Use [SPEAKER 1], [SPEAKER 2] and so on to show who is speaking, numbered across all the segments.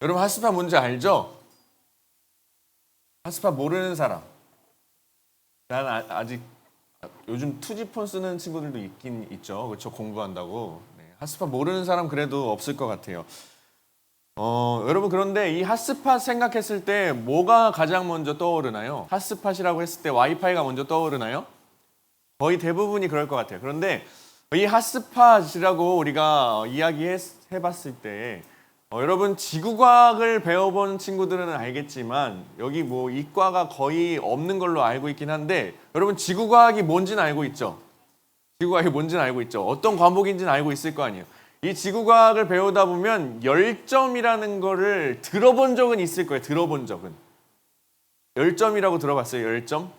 [SPEAKER 1] 여러분 핫스팟 뭔지 알죠? 핫스팟 모르는 사람. 난 아직 요즘 투지폰 쓰는 친구들도 있긴 있죠. 그렇죠? 공부한다고. 네, 핫스팟 모르는 사람 그래도 없을 것 같아요. 여러분 그런데 이 핫스팟 생각했을 때 뭐가 가장 먼저 떠오르나요? 핫스팟이라고 했을 때 와이파이가 먼저 떠오르나요? 거의 대부분이 그럴 것 같아요. 그런데 이 핫스팟이라고 우리가 이야기해봤을 때 여러분 지구과학을 배워본 친구들은 알겠지만 여기 뭐 이과가 거의 없는 걸로 알고 있긴 한데 여러분 지구과학이 뭔지는 알고 있죠? 지구과학이 뭔지는 알고 있죠? 어떤 과목인지는 알고 있을 거 아니에요. 이 지구과학을 배우다 보면 열점이라는 거를 들어본 적은 있을 거예요. 들어본 적은. 열점이라고 들어봤어요? 열점?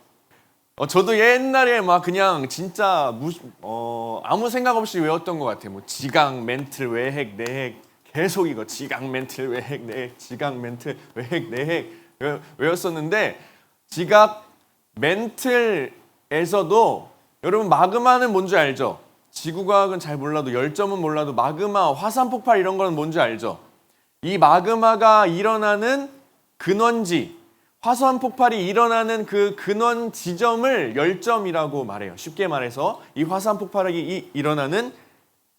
[SPEAKER 1] 저도 옛날에 막 그냥 진짜 아무 생각 없이 외웠던 것 같아요. 뭐 지각, 멘틀, 외핵, 내핵 계속 이거 지각, 멘틀, 외핵, 내핵, 지각, 멘틀, 외핵, 내핵 외웠었는데 지각, 멘틀에서도 여러분 마그마는 뭔지 알죠? 지구과학은 잘 몰라도 열점은 몰라도 마그마, 화산 폭발 이런 거는 뭔지 알죠? 이 마그마가 일어나는 근원지 화산 폭발이 일어나는 그 근원 지점을 열점이라고 말해요. 쉽게 말해서 이 화산 폭발이 일어나는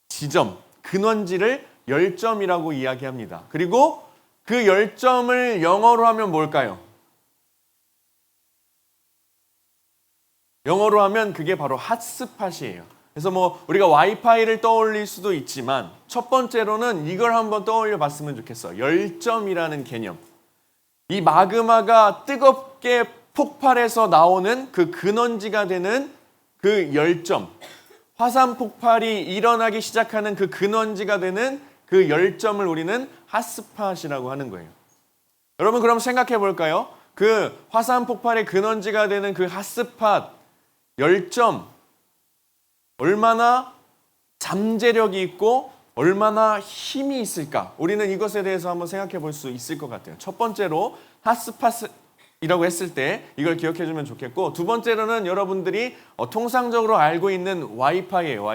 [SPEAKER 1] 지점, 근원지를 열점이라고 이야기합니다. 그리고 그 열점을 영어로 하면 뭘까요? 영어로 하면 그게 바로 핫스팟이에요. 그래서 뭐 우리가 와이파이를 떠올릴 수도 있지만 첫 번째로는 이걸 한번 떠올려 봤으면 좋겠어. 열점이라는 개념. 이 마그마가 뜨겁게 폭발해서 나오는 그 근원지가 되는 그 열점, 화산 폭발이 일어나기 시작하는 그 근원지가 되는 그 열점을 우리는 핫스팟이라고 하는 거예요. 여러분 그럼 생각해 볼까요? 그 화산 폭발의 근원지가 되는 그 핫스팟, 열점, 얼마나 잠재력이 있고 얼마나 힘이 있을까? 우리는 이것에 대해서 한번 생각해 볼 수 있을 것 같아요. 첫 번째로 핫스팟이라고 했을 때 이걸 기억해 주면 좋겠고 두 번째로는 여러분들이 통상적으로 알고 있는 와이파이예요.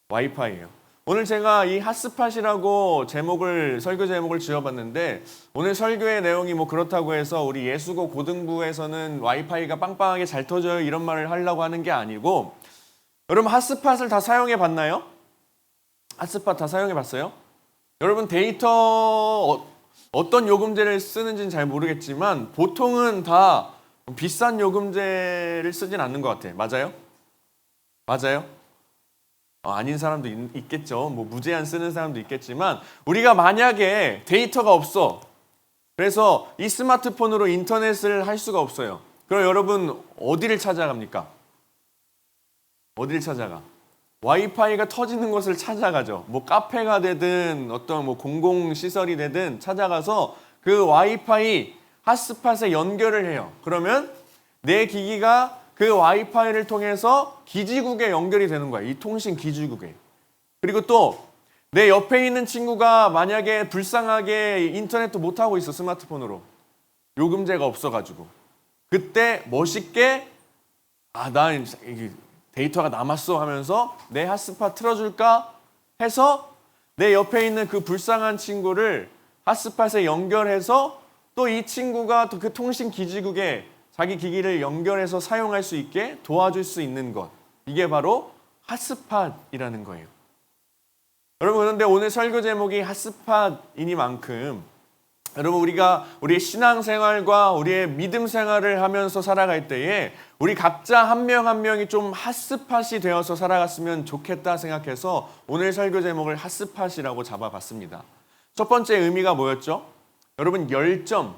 [SPEAKER 1] 와이파이예요. 오늘 제가 이 핫스팟이라고 설교 제목을 지어봤는데 오늘 설교의 내용이 뭐 그렇다고 해서 우리 예수고 고등부에서는 와이파이가 빵빵하게 잘 터져요 이런 말을 하려고 하는 게 아니고 여러분 핫스팟을 다 사용해 봤나요? 핫스팟 다 사용해 봤어요? 여러분 데이터 어떤 요금제를 쓰는지는 잘 모르겠지만 보통은 다 비싼 요금제를 쓰진 않는 것 같아요. 맞아요? 맞아요? 아닌 사람도 있겠죠. 뭐 무제한 쓰는 사람도 있겠지만 우리가 만약에 데이터가 없어. 그래서 이 스마트폰으로 인터넷을 할 수가 없어요. 그럼 여러분 어디를 찾아갑니까? 어디를 찾아가? 와이파이가 터지는 곳을 찾아가죠. 뭐 카페가 되든 어떤 뭐 공공시설이 되든 찾아가서 그 와이파이 핫스팟에 연결을 해요. 그러면 내 기기가 그 와이파이를 통해서 기지국에 연결이 되는 거야. 이 통신 기지국에. 그리고 또 내 옆에 있는 친구가 만약에 불쌍하게 인터넷도 못하고 있어. 스마트폰으로. 요금제가 없어가지고. 그때 멋있게 나 데이터가 남았어 하면서 내 핫스팟 틀어줄까 해서 내 옆에 있는 그 불쌍한 친구를 핫스팟에 연결해서 또 이 친구가 또 그 통신 기지국에 자기 기기를 연결해서 사용할 수 있게 도와줄 수 있는 것. 이게 바로 핫스팟이라는 거예요. 여러분 그런데 오늘 설교 제목이 핫스팟이니만큼 여러분 우리가 우리의 신앙생활과 우리의 믿음 생활을 하면서 살아갈 때에 우리 각자 한 명 한 명이 좀 핫스팟이 되어서 살아갔으면 좋겠다 생각해서 오늘 설교 제목을 핫스팟이라고 잡아봤습니다. 첫 번째 의미가 뭐였죠? 여러분 열점,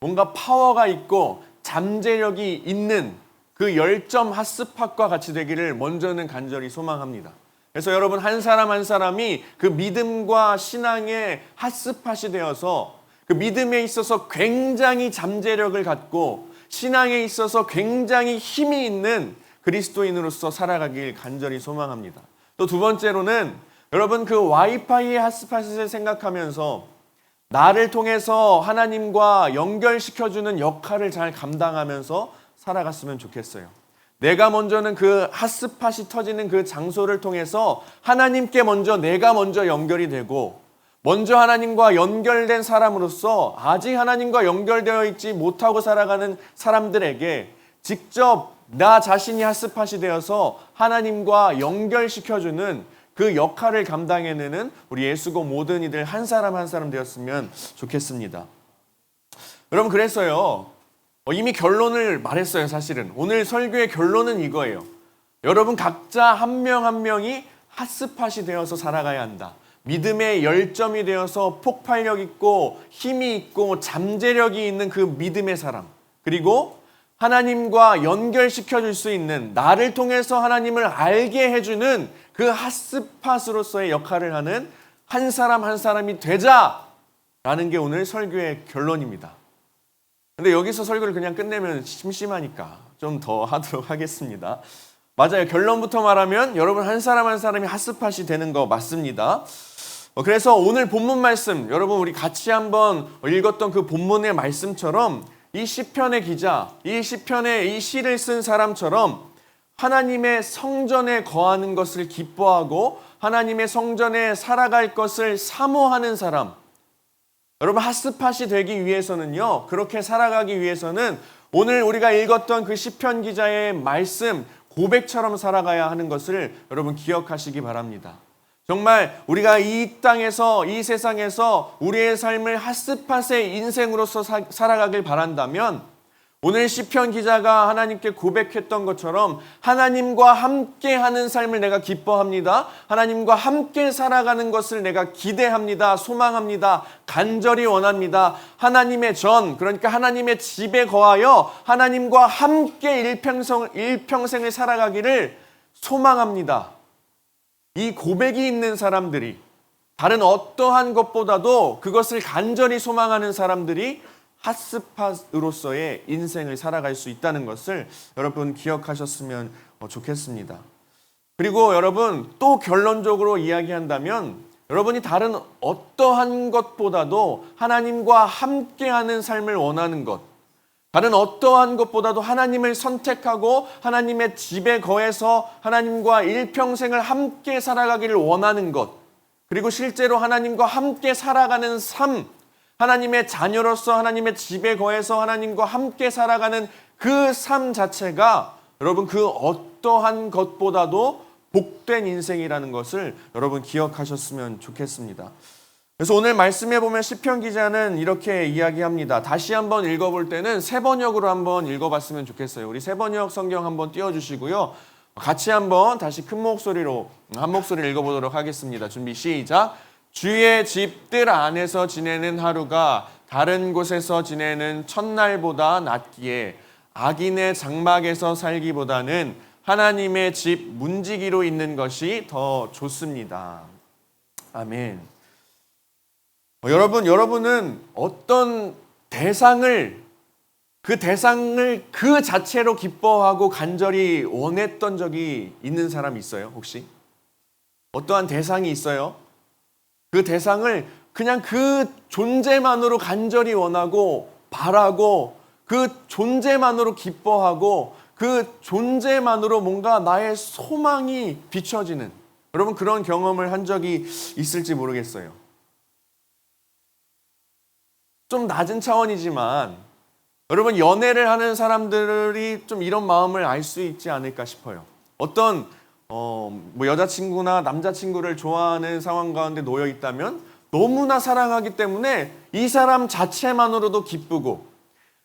[SPEAKER 1] 뭔가 파워가 있고 잠재력이 있는 그 열점 핫스팟과 같이 되기를 먼저는 간절히 소망합니다. 그래서 여러분 한 사람 한 사람이 그 믿음과 신앙의 핫스팟이 되어서 그 믿음에 있어서 굉장히 잠재력을 갖고 신앙에 있어서 굉장히 힘이 있는 그리스도인으로서 살아가길 간절히 소망합니다. 또 두 번째로는 여러분 그 와이파이의 핫스팟을 생각하면서 나를 통해서 하나님과 연결시켜주는 역할을 잘 감당하면서 살아갔으면 좋겠어요. 내가 먼저는 그 핫스팟이 터지는 그 장소를 통해서 하나님께 내가 먼저 연결이 되고 먼저 하나님과 연결된 사람으로서 아직 하나님과 연결되어 있지 못하고 살아가는 사람들에게 직접 나 자신이 핫스팟이 되어서 하나님과 연결시켜주는 그 역할을 감당해내는 우리 예수고 모든 이들 한 사람 한 사람 되었으면 좋겠습니다. 여러분, 그래서요, 이미 결론을 말했어요. 사실은 오늘 설교의 결론은 이거예요. 여러분 각자 한 명 한 명이 핫스팟이 되어서 살아가야 한다. 믿음의 열점이 되어서 폭발력 있고 힘이 있고 잠재력이 있는 그 믿음의 사람, 그리고 하나님과 연결시켜줄 수 있는, 나를 통해서 하나님을 알게 해주는 그 핫스팟으로서의 역할을 하는 한 사람 한 사람이 되자라는 게 오늘 설교의 결론입니다. 근데 여기서 설교를 그냥 끝내면 심심하니까 좀 더 하도록 하겠습니다. 맞아요. 결론부터 말하면 여러분 한 사람 한 사람이 핫스팟이 되는 거 맞습니다. 그래서 오늘 본문 말씀, 여러분 우리 같이 한번 읽었던 그 본문의 말씀처럼 이 시편의 기자, 이 시편의 이 시를 쓴 사람처럼 하나님의 성전에 거하는 것을 기뻐하고 하나님의 성전에 살아갈 것을 사모하는 사람, 여러분 핫스팟이 되기 위해서는요, 그렇게 살아가기 위해서는 오늘 우리가 읽었던 그 시편 기자의 말씀, 고백처럼 살아가야 하는 것을 여러분 기억하시기 바랍니다. 정말 우리가 이 땅에서, 이 세상에서 우리의 삶을 핫스팟의 인생으로서 살아가길 바란다면 오늘 시편 기자가 하나님께 고백했던 것처럼 하나님과 함께하는 삶을 내가 기뻐합니다. 하나님과 함께 살아가는 것을 내가 기대합니다. 소망합니다. 간절히 원합니다. 하나님의 전, 그러니까 하나님의 집에 거하여 하나님과 함께 일평생을 살아가기를 소망합니다. 이 고백이 있는 사람들이, 다른 어떠한 것보다도 그것을 간절히 소망하는 사람들이 핫스팟으로서의 인생을 살아갈 수 있다는 것을 여러분 기억하셨으면 좋겠습니다. 그리고 여러분 또 결론적으로 이야기한다면 여러분이 다른 어떠한 것보다도 하나님과 함께하는 삶을 원하는 것, 다른 어떠한 것보다도 하나님을 선택하고 하나님의 집에 거해서 하나님과 일평생을 함께 살아가기를 원하는 것, 그리고 실제로 하나님과 함께 살아가는 삶, 하나님의 자녀로서 하나님의 집에 거해서 하나님과 함께 살아가는 그 삶 자체가 여러분 그 어떠한 것보다도 복된 인생이라는 것을 여러분 기억하셨으면 좋겠습니다. 그래서 오늘 말씀해 보면 시편 기자는 이렇게 이야기합니다. 다시 한번 읽어볼 때는 세 번역으로 한번 읽어봤으면 좋겠어요. 우리 세 번역 성경 한번 띄워주시고요. 같이 한번 다시 큰 목소리로 한 목소리 읽어보도록 하겠습니다. 준비 시작. 주의 집들 안에서 지내는 하루가 다른 곳에서 지내는 첫날보다 낫기에 악인의 장막에서 살기보다는 하나님의 집 문지기로 있는 것이 더 좋습니다. 아멘. 여러분은 어떤 대상을 그 자체로 기뻐하고 간절히 원했던 적이 있는 사람 있어요? 혹시? 어떠한 대상이 있어요? 그 대상을 그냥 그 존재만으로 간절히 원하고 바라고 그 존재만으로 기뻐하고 그 존재만으로 뭔가 나의 소망이 비춰지는, 여러분 그런 경험을 한 적이 있을지 모르겠어요. 좀 낮은 차원이지만 여러분 연애를 하는 사람들이 좀 이런 마음을 알 수 있지 않을까 싶어요. 어떤 여자친구나 남자친구를 좋아하는 상황 가운데 놓여 있다면 너무나 사랑하기 때문에 이 사람 자체만으로도 기쁘고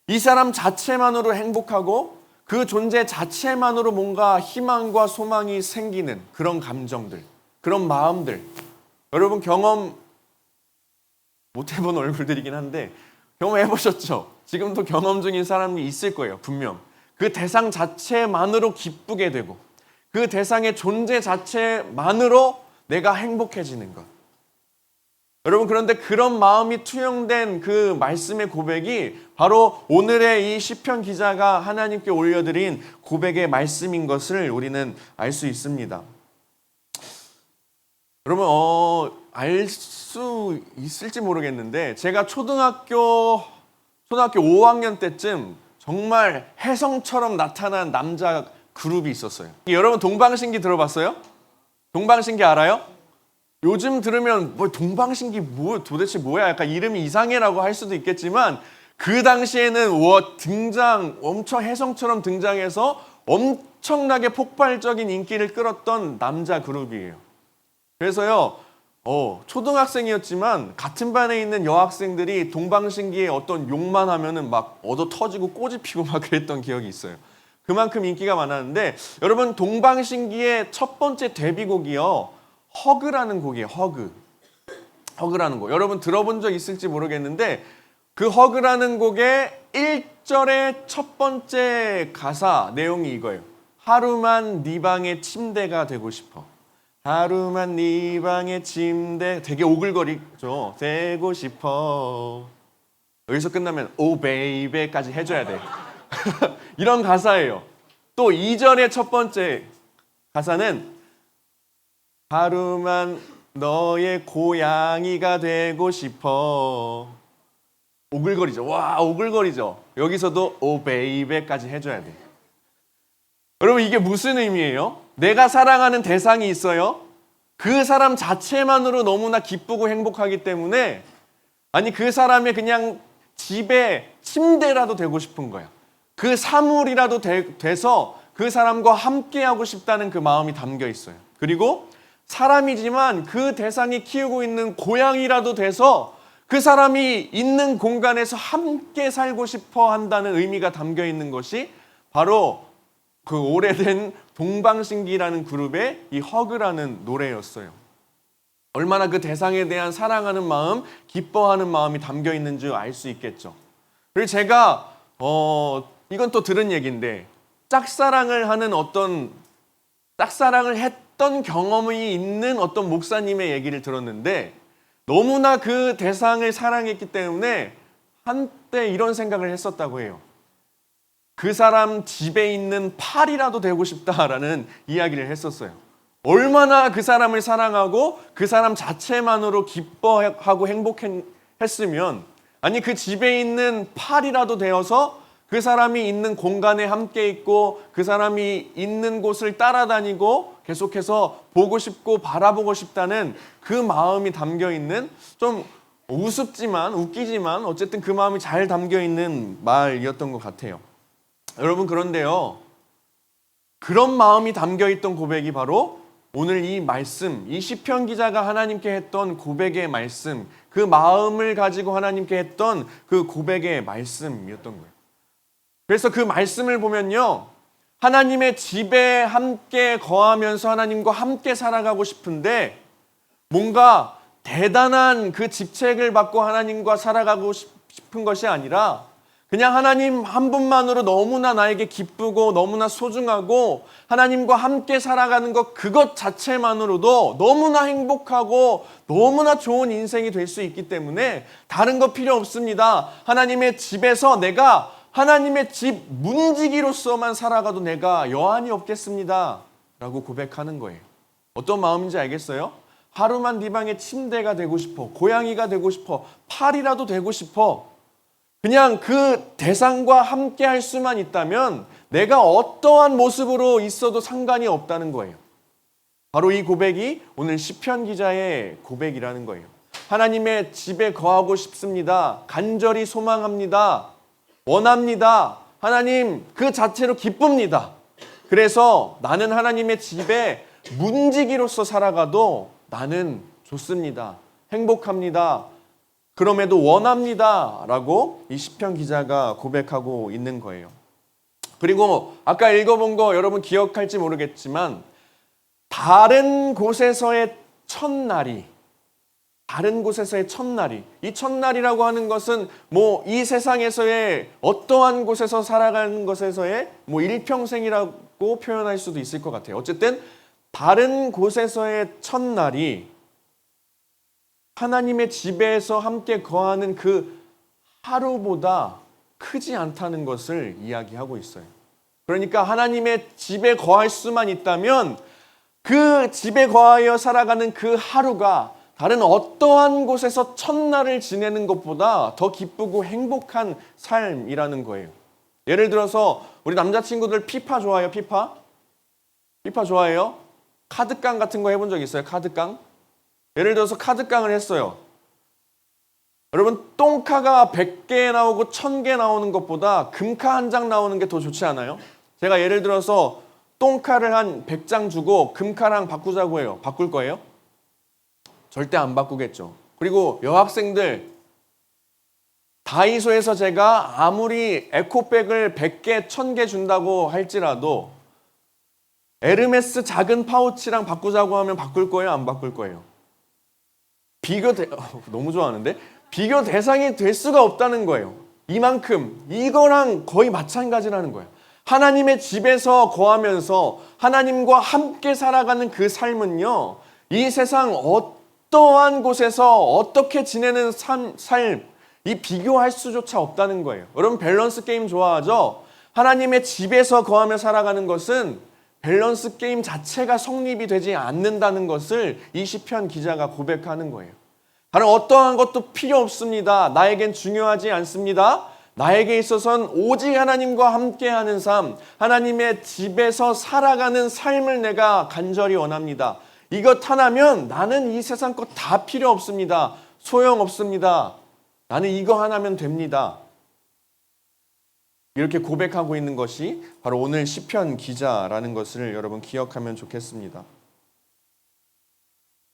[SPEAKER 1] 이 사람 자체만으로 행복하고 그 존재 자체만으로 뭔가 희망과 소망이 생기는 그런 감정들, 그런 마음들, 여러분 경험 못 해본 얼굴들이긴 한데 경험해보셨죠? 지금도 경험 중인 사람이 있을 거예요. 분명 그 대상 자체만으로 기쁘게 되고 그 대상의 존재 자체만으로 내가 행복해지는 것. 여러분 그런데 그런 마음이 투영된 그 말씀의 고백이 바로 오늘의 이 시편 기자가 하나님께 올려드린 고백의 말씀인 것을 우리는 알 수 있습니다. 여러분 알 수 있을지 모르겠는데 제가 초등학교 5학년 때쯤 정말 혜성처럼 나타난 남자 그룹이 있었어요. 여러분 동방신기 들어봤어요? 동방신기 알아요? 요즘 들으면 뭐 동방신기 뭐 도대체 뭐야? 약간 이름이 이상해라고 할 수도 있겠지만 그 당시에는 등장 엄청 혜성처럼 등장해서 엄청나게 폭발적인 인기를 끌었던 남자 그룹이에요. 그래서요, 초등학생이었지만 같은 반에 있는 여학생들이 동방신기의 어떤 욕만 하면은 막 얻어 터지고 꼬지 피고 막 그랬던 기억이 있어요. 그만큼 인기가 많았는데 여러분 동방신기의 첫 번째 데뷔곡이요. 허그라는 곡이에요. 허그라는 곡. 여러분 들어본 적 있을지 모르겠는데 그 허그라는 곡의 1절의 첫 번째 가사 내용이 이거예요. 하루만 네 방의 침대가 되고 싶어. 하루만 네 방의 침대 되게 오글거리죠. 되고 싶어. 여기서 끝나면 오 베이베까지 해줘야 돼. 이런 가사예요. 또 2절의 첫 번째 가사는 하루만 너의 고양이가 되고 싶어. 오글거리죠. 와, 오글거리죠. 여기서도 오 베이베까지 해줘야 돼. 여러분 이게 무슨 의미예요? 내가 사랑하는 대상이 있어요. 그 사람 자체만으로 너무나 기쁘고 행복하기 때문에 아니 그 사람의 그냥 집에 침대라도 되고 싶은 거야. 그 사물이라도 돼서 그 사람과 함께하고 싶다는 그 마음이 담겨 있어요. 그리고 사람이지만 그 대상이 키우고 있는 고양이라도 돼서 그 사람이 있는 공간에서 함께 살고 싶어 한다는 의미가 담겨 있는 것이 바로 그 오래된 동방신기라는 그룹의 이 허그라는 노래였어요. 얼마나 그 대상에 대한 사랑하는 마음, 기뻐하는 마음이 담겨 있는 줄 알 수 있겠죠. 그리고 제가 이건 또 들은 얘기인데 짝사랑을 했던 경험이 있는 어떤 목사님의 얘기를 들었는데 너무나 그 대상을 사랑했기 때문에 한때 이런 생각을 했었다고 해요. 그 사람 집에 있는 팔이라도 되고 싶다라는 이야기를 했었어요. 얼마나 그 사람을 사랑하고 그 사람 자체만으로 기뻐하고 행복했으면 아니 그 집에 있는 팔이라도 되어서 그 사람이 있는 공간에 함께 있고 그 사람이 있는 곳을 따라다니고 계속해서 보고 싶고 바라보고 싶다는 그 마음이 담겨 있는 좀 우습지만 웃기지만 어쨌든 그 마음이 잘 담겨 있는 말이었던 것 같아요. 여러분 그런데요. 그런 마음이 담겨 있던 고백이 바로 오늘 이 말씀, 이 시편 기자가 하나님께 했던 고백의 말씀, 그 마음을 가지고 하나님께 했던 그 고백의 말씀이었던 거예요. 그래서 그 말씀을 보면요. 하나님의 집에 함께 거하면서 하나님과 함께 살아가고 싶은데 뭔가 대단한 그 직책을 받고 하나님과 살아가고 싶은 것이 아니라 그냥 하나님 한 분만으로 너무나 나에게 기쁘고 너무나 소중하고 하나님과 함께 살아가는 것 그것 자체만으로도 너무나 행복하고 너무나 좋은 인생이 될 수 있기 때문에 다른 거 필요 없습니다. 하나님의 집에서 내가 하나님의 집 문지기로서만 살아가도 내가 여한이 없겠습니다. 라고 고백하는 거예요. 어떤 마음인지 알겠어요? 하루만 네 방의 침대가 되고 싶어. 고양이가 되고 싶어. 팔이라도 되고 싶어. 그냥 그 대상과 함께 할 수만 있다면 내가 어떠한 모습으로 있어도 상관이 없다는 거예요. 바로 이 고백이 오늘 시편 기자의 고백이라는 거예요. 하나님의 집에 거하고 싶습니다. 간절히 소망합니다. 원합니다. 하나님 그 자체로 기쁩니다. 그래서 나는 하나님의 집에 문지기로서 살아가도 나는 좋습니다. 행복합니다. 그럼에도 원합니다. 라고 이 시편 기자가 고백하고 있는 거예요. 그리고 아까 읽어본 거 여러분 기억할지 모르겠지만 다른 곳에서의 첫날이 이 첫날이라고 하는 것은 뭐 이 세상에서의 어떠한 곳에서 살아가는 것에서의 뭐 일평생이라고 표현할 수도 있을 것 같아요. 어쨌든 다른 곳에서의 첫날이 하나님의 집에서 함께 거하는 그 하루보다 크지 않다는 것을 이야기하고 있어요. 그러니까 하나님의 집에 거할 수만 있다면 그 집에 거하여 살아가는 그 하루가 다른 어떠한 곳에서 첫날을 지내는 것보다 더 기쁘고 행복한 삶이라는 거예요. 예를 들어서 우리 남자친구들 피파 좋아해요? 피파 좋아해요? 카드깡 같은 거 해본 적 있어요? 카드깡? 예를 들어서 카드깡을 했어요. 여러분, 똥카가 100개 나오고 1000개 나오는 것보다 금카 한 장 나오는 게 더 좋지 않아요? 제가 예를 들어서 똥카를 한 100장 주고 금카랑 바꾸자고 해요. 바꿀 거예요? 절대 안 바꾸겠죠. 그리고 여학생들, 다이소에서 제가 아무리 에코백을 100개, 1000개 준다고 할지라도 에르메스 작은 파우치랑 바꾸자고 하면 바꿀 거예요? 안 바꿀 거예요? 너무 좋아하는데? 비교 대상이 될 수가 없다는 거예요. 이만큼, 이거랑 거의 마찬가지라는 거예요. 하나님의 집에서 거하면서 하나님과 함께 살아가는 그 삶은요, 이 세상 어떠한 곳에서 어떻게 지내는 삶, 이 비교할 수조차 없다는 거예요. 여러분, 밸런스 게임 좋아하죠? 하나님의 집에서 거하며 살아가는 것은 밸런스 게임 자체가 성립이 되지 않는다는 것을 이 시편 기자가 고백하는 거예요. 다른 어떠한 것도 필요 없습니다. 나에겐 중요하지 않습니다. 나에게 있어서는 오직 하나님과 함께하는 삶, 하나님의 집에서 살아가는 삶을 내가 간절히 원합니다. 이것 하나면 나는 이 세상 것 다 필요 없습니다. 소용없습니다. 나는 이거 하나면 됩니다. 이렇게 고백하고 있는 것이 바로 오늘 시편 기자라는 것을 여러분 기억하면 좋겠습니다.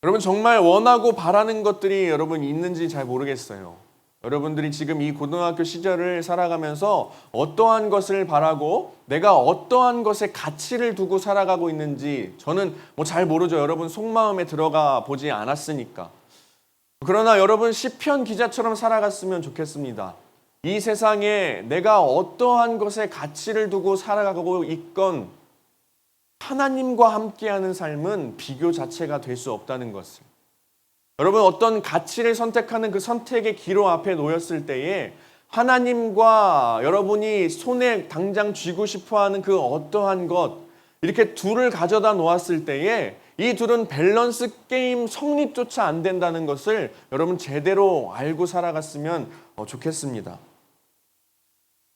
[SPEAKER 1] 여러분, 정말 원하고 바라는 것들이 여러분 있는지 잘 모르겠어요. 여러분들이 지금 이 고등학교 시절을 살아가면서 어떠한 것을 바라고 내가 어떠한 것에 가치를 두고 살아가고 있는지 저는 잘 모르죠. 여러분 속마음에 들어가 보지 않았으니까. 그러나 여러분 시편 기자처럼 살아갔으면 좋겠습니다. 이 세상에 내가 어떠한 것에 가치를 두고 살아가고 있건 하나님과 함께하는 삶은 비교 자체가 될 수 없다는 것을. 여러분, 어떤 가치를 선택하는 그 선택의 기로 앞에 놓였을 때에 하나님과 여러분이 손에 당장 쥐고 싶어하는 그 어떠한 것, 이렇게 둘을 가져다 놓았을 때에 이 둘은 밸런스 게임 성립조차 안 된다는 것을 여러분 제대로 알고 살아갔으면 좋겠습니다.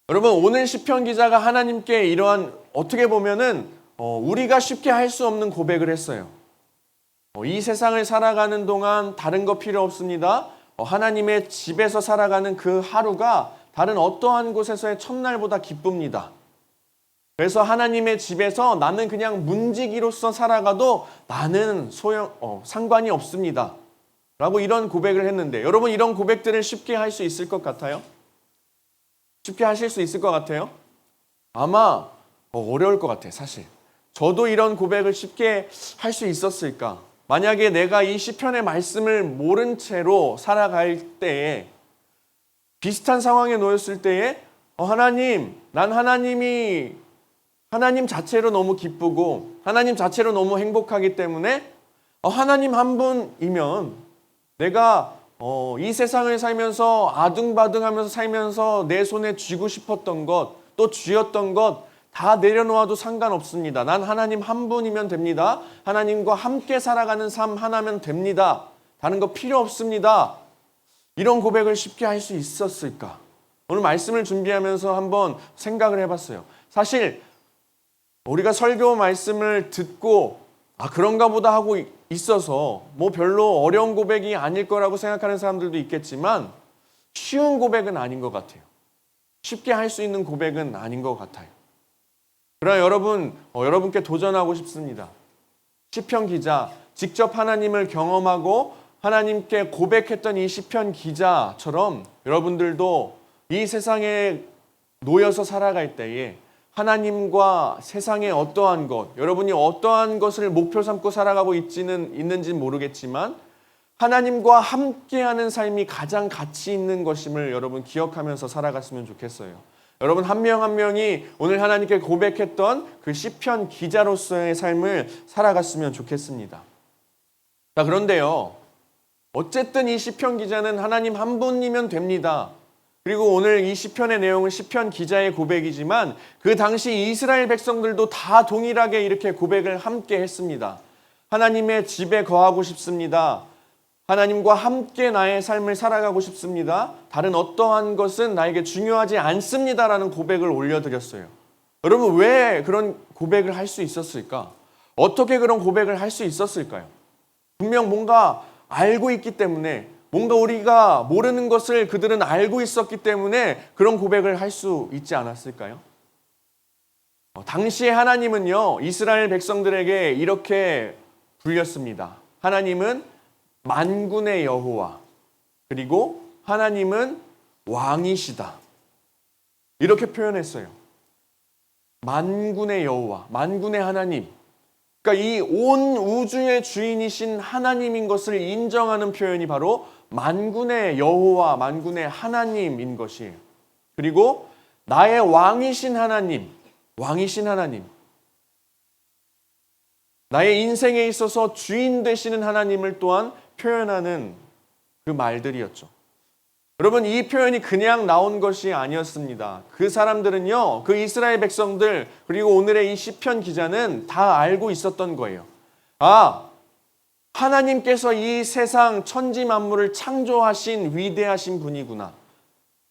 [SPEAKER 1] 여러분, 오늘 시편 기자가 하나님께 이러한 어떻게 보면은 우리가 쉽게 할 수 없는 고백을 했어요. 이 세상을 살아가는 동안 다른 거 필요 없습니다. 하나님의 집에서 살아가는 그 하루가 다른 어떠한 곳에서의 첫날보다 기쁩니다. 그래서 하나님의 집에서 나는 그냥 문지기로서 살아가도 나는 상관이 없습니다. 라고 이런 고백을 했는데, 여러분 이런 고백들을 쉽게 할 수 있을 것 같아요? 쉽게 하실 수 있을 것 같아요? 아마 어려울 것 같아요, 사실. 저도 이런 고백을 쉽게 할 수 있었을까? 만약에 내가 이 시편의 말씀을 모른 채로 살아갈 때에 비슷한 상황에 놓였을 때에 하나님, 난 하나님 자체로 너무 기쁘고 하나님 자체로 너무 행복하기 때문에 하나님 한 분이면 내가 이 세상을 살면서 아둥바둥하면서 살면서 내 손에 쥐고 싶었던 것, 또 쥐었던 것 다 내려놓아도 상관없습니다. 난 하나님 한 분이면 됩니다. 하나님과 함께 살아가는 삶 하나면 됩니다. 다른 거 필요 없습니다. 이런 고백을 쉽게 할 수 있었을까? 오늘 말씀을 준비하면서 한번 생각을 해봤어요. 사실 우리가 설교 말씀을 듣고 그런가 보다 하고 있어서 별로 어려운 고백이 아닐 거라고 생각하는 사람들도 있겠지만 쉬운 고백은 아닌 것 같아요. 쉽게 할 수 있는 고백은 아닌 것 같아요. 그러나 여러분께 도전하고 싶습니다. 시편 기자, 직접 하나님을 경험하고 하나님께 고백했던 이 시편 기자처럼 여러분들도 이 세상에 놓여서 살아갈 때에 하나님과 세상의 어떠한 것, 여러분이 어떠한 것을 목표 삼고 살아가고 있는지 모르겠지만 하나님과 함께하는 삶이 가장 가치 있는 것임을 여러분 기억하면서 살아갔으면 좋겠어요. 여러분 한 명 한 명이 오늘 하나님께 고백했던 그 시편 기자로서의 삶을 살아갔으면 좋겠습니다. 자, 그런데요, 어쨌든 이 시편 기자는 하나님 한 분이면 됩니다. 그리고 오늘 이 시편의 내용은 시편 기자의 고백이지만 그 당시 이스라엘 백성들도 다 동일하게 이렇게 고백을 함께 했습니다. 하나님의 집에 거하고 싶습니다. 하나님과 함께 나의 삶을 살아가고 싶습니다. 다른 어떠한 것은 나에게 중요하지 않습니다라는 고백을 올려드렸어요. 여러분 왜 그런 고백을 할 수 있었을까? 어떻게 그런 고백을 할 수 있었을까요? 분명 뭔가 알고 있기 때문에, 뭔가 우리가 모르는 것을 그들은 알고 있었기 때문에 그런 고백을 할 수 있지 않았을까요? 당시에 하나님은요, 이스라엘 백성들에게 이렇게 불렸습니다. 하나님은 만군의 여호와, 그리고 하나님은 왕이시다. 이렇게 표현했어요. 만군의 여호와, 만군의 하나님. 그러니까 이 온 우주의 주인이신 하나님인 것을 인정하는 표현이 바로 만군의 여호와, 만군의 하나님인 것이에요. 그리고 나의 왕이신 하나님, 왕이신 하나님. 나의 인생에 있어서 주인 되시는 하나님을 또한 표현하는 그 말들이었죠. 여러분, 이 표현이 그냥 나온 것이 아니었습니다. 그 사람들은요, 그 이스라엘 백성들, 그리고 오늘의 이 시편 기자는 다 알고 있었던 거예요. 하나님께서 이 세상 천지 만물을 창조하신 위대하신 분이구나.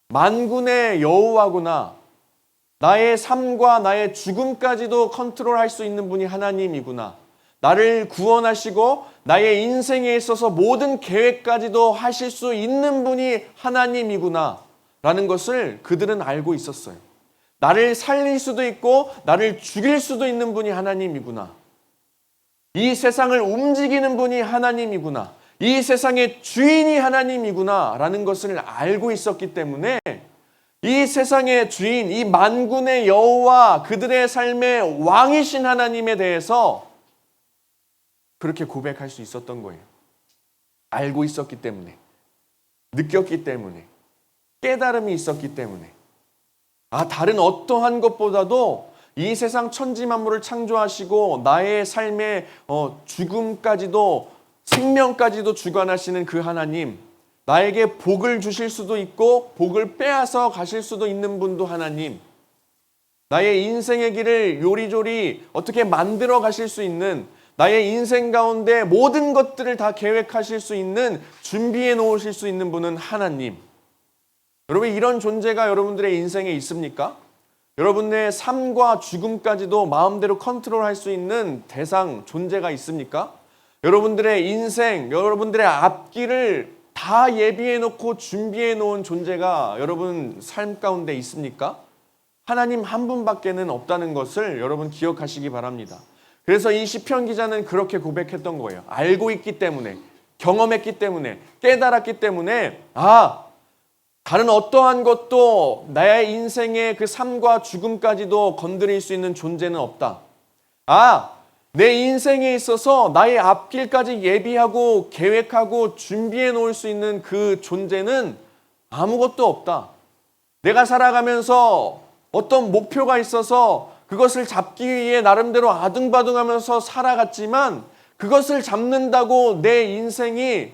[SPEAKER 1] 만군의 여호와구나. 나의 삶과 나의 죽음까지도 컨트롤할 수 있는 분이 하나님이구나. 나를 구원하시고 나의 인생에 있어서 모든 계획까지도 하실 수 있는 분이 하나님이구나 라는 것을 그들은 알고 있었어요. 나를 살릴 수도 있고 나를 죽일 수도 있는 분이 하나님이구나. 이 세상을 움직이는 분이 하나님이구나. 이 세상의 주인이 하나님이구나 라는 것을 알고 있었기 때문에 이 세상의 주인, 이 만군의 여호와, 그들의 삶의 왕이신 하나님에 대해서 그렇게 고백할 수 있었던 거예요. 알고 있었기 때문에, 느꼈기 때문에, 깨달음이 있었기 때문에. 다른 어떠한 것보다도 이 세상 천지 만물을 창조하시고 나의 삶의 죽음까지도, 생명까지도 주관하시는 그 하나님, 나에게 복을 주실 수도 있고 복을 빼앗아 가실 수도 있는 분도 하나님, 나의 인생의 길을 요리조리 어떻게 만들어 가실 수 있는, 나의 인생 가운데 모든 것들을 다 계획하실 수 있는, 준비해 놓으실 수 있는 분은 하나님. 여러분, 이런 존재가 여러분들의 인생에 있습니까? 여러분의 삶과 죽음까지도 마음대로 컨트롤할 수 있는 대상, 존재가 있습니까? 여러분들의 인생, 여러분들의 앞길을 다 예비해 놓고 준비해 놓은 존재가 여러분 삶 가운데 있습니까? 하나님 한 분밖에는 없다는 것을 여러분 기억하시기 바랍니다. 그래서 이 시편 기자는 그렇게 고백했던 거예요. 알고 있기 때문에, 경험했기 때문에, 깨달았기 때문에 다른 어떠한 것도 나의 인생의 그 삶과 죽음까지도 건드릴 수 있는 존재는 없다. 내 인생에 있어서 나의 앞길까지 예비하고 계획하고 준비해 놓을 수 있는 그 존재는 아무것도 없다. 내가 살아가면서 어떤 목표가 있어서 그것을 잡기 위해 나름대로 아둥바둥하면서 살아갔지만 그것을 잡는다고 내 인생이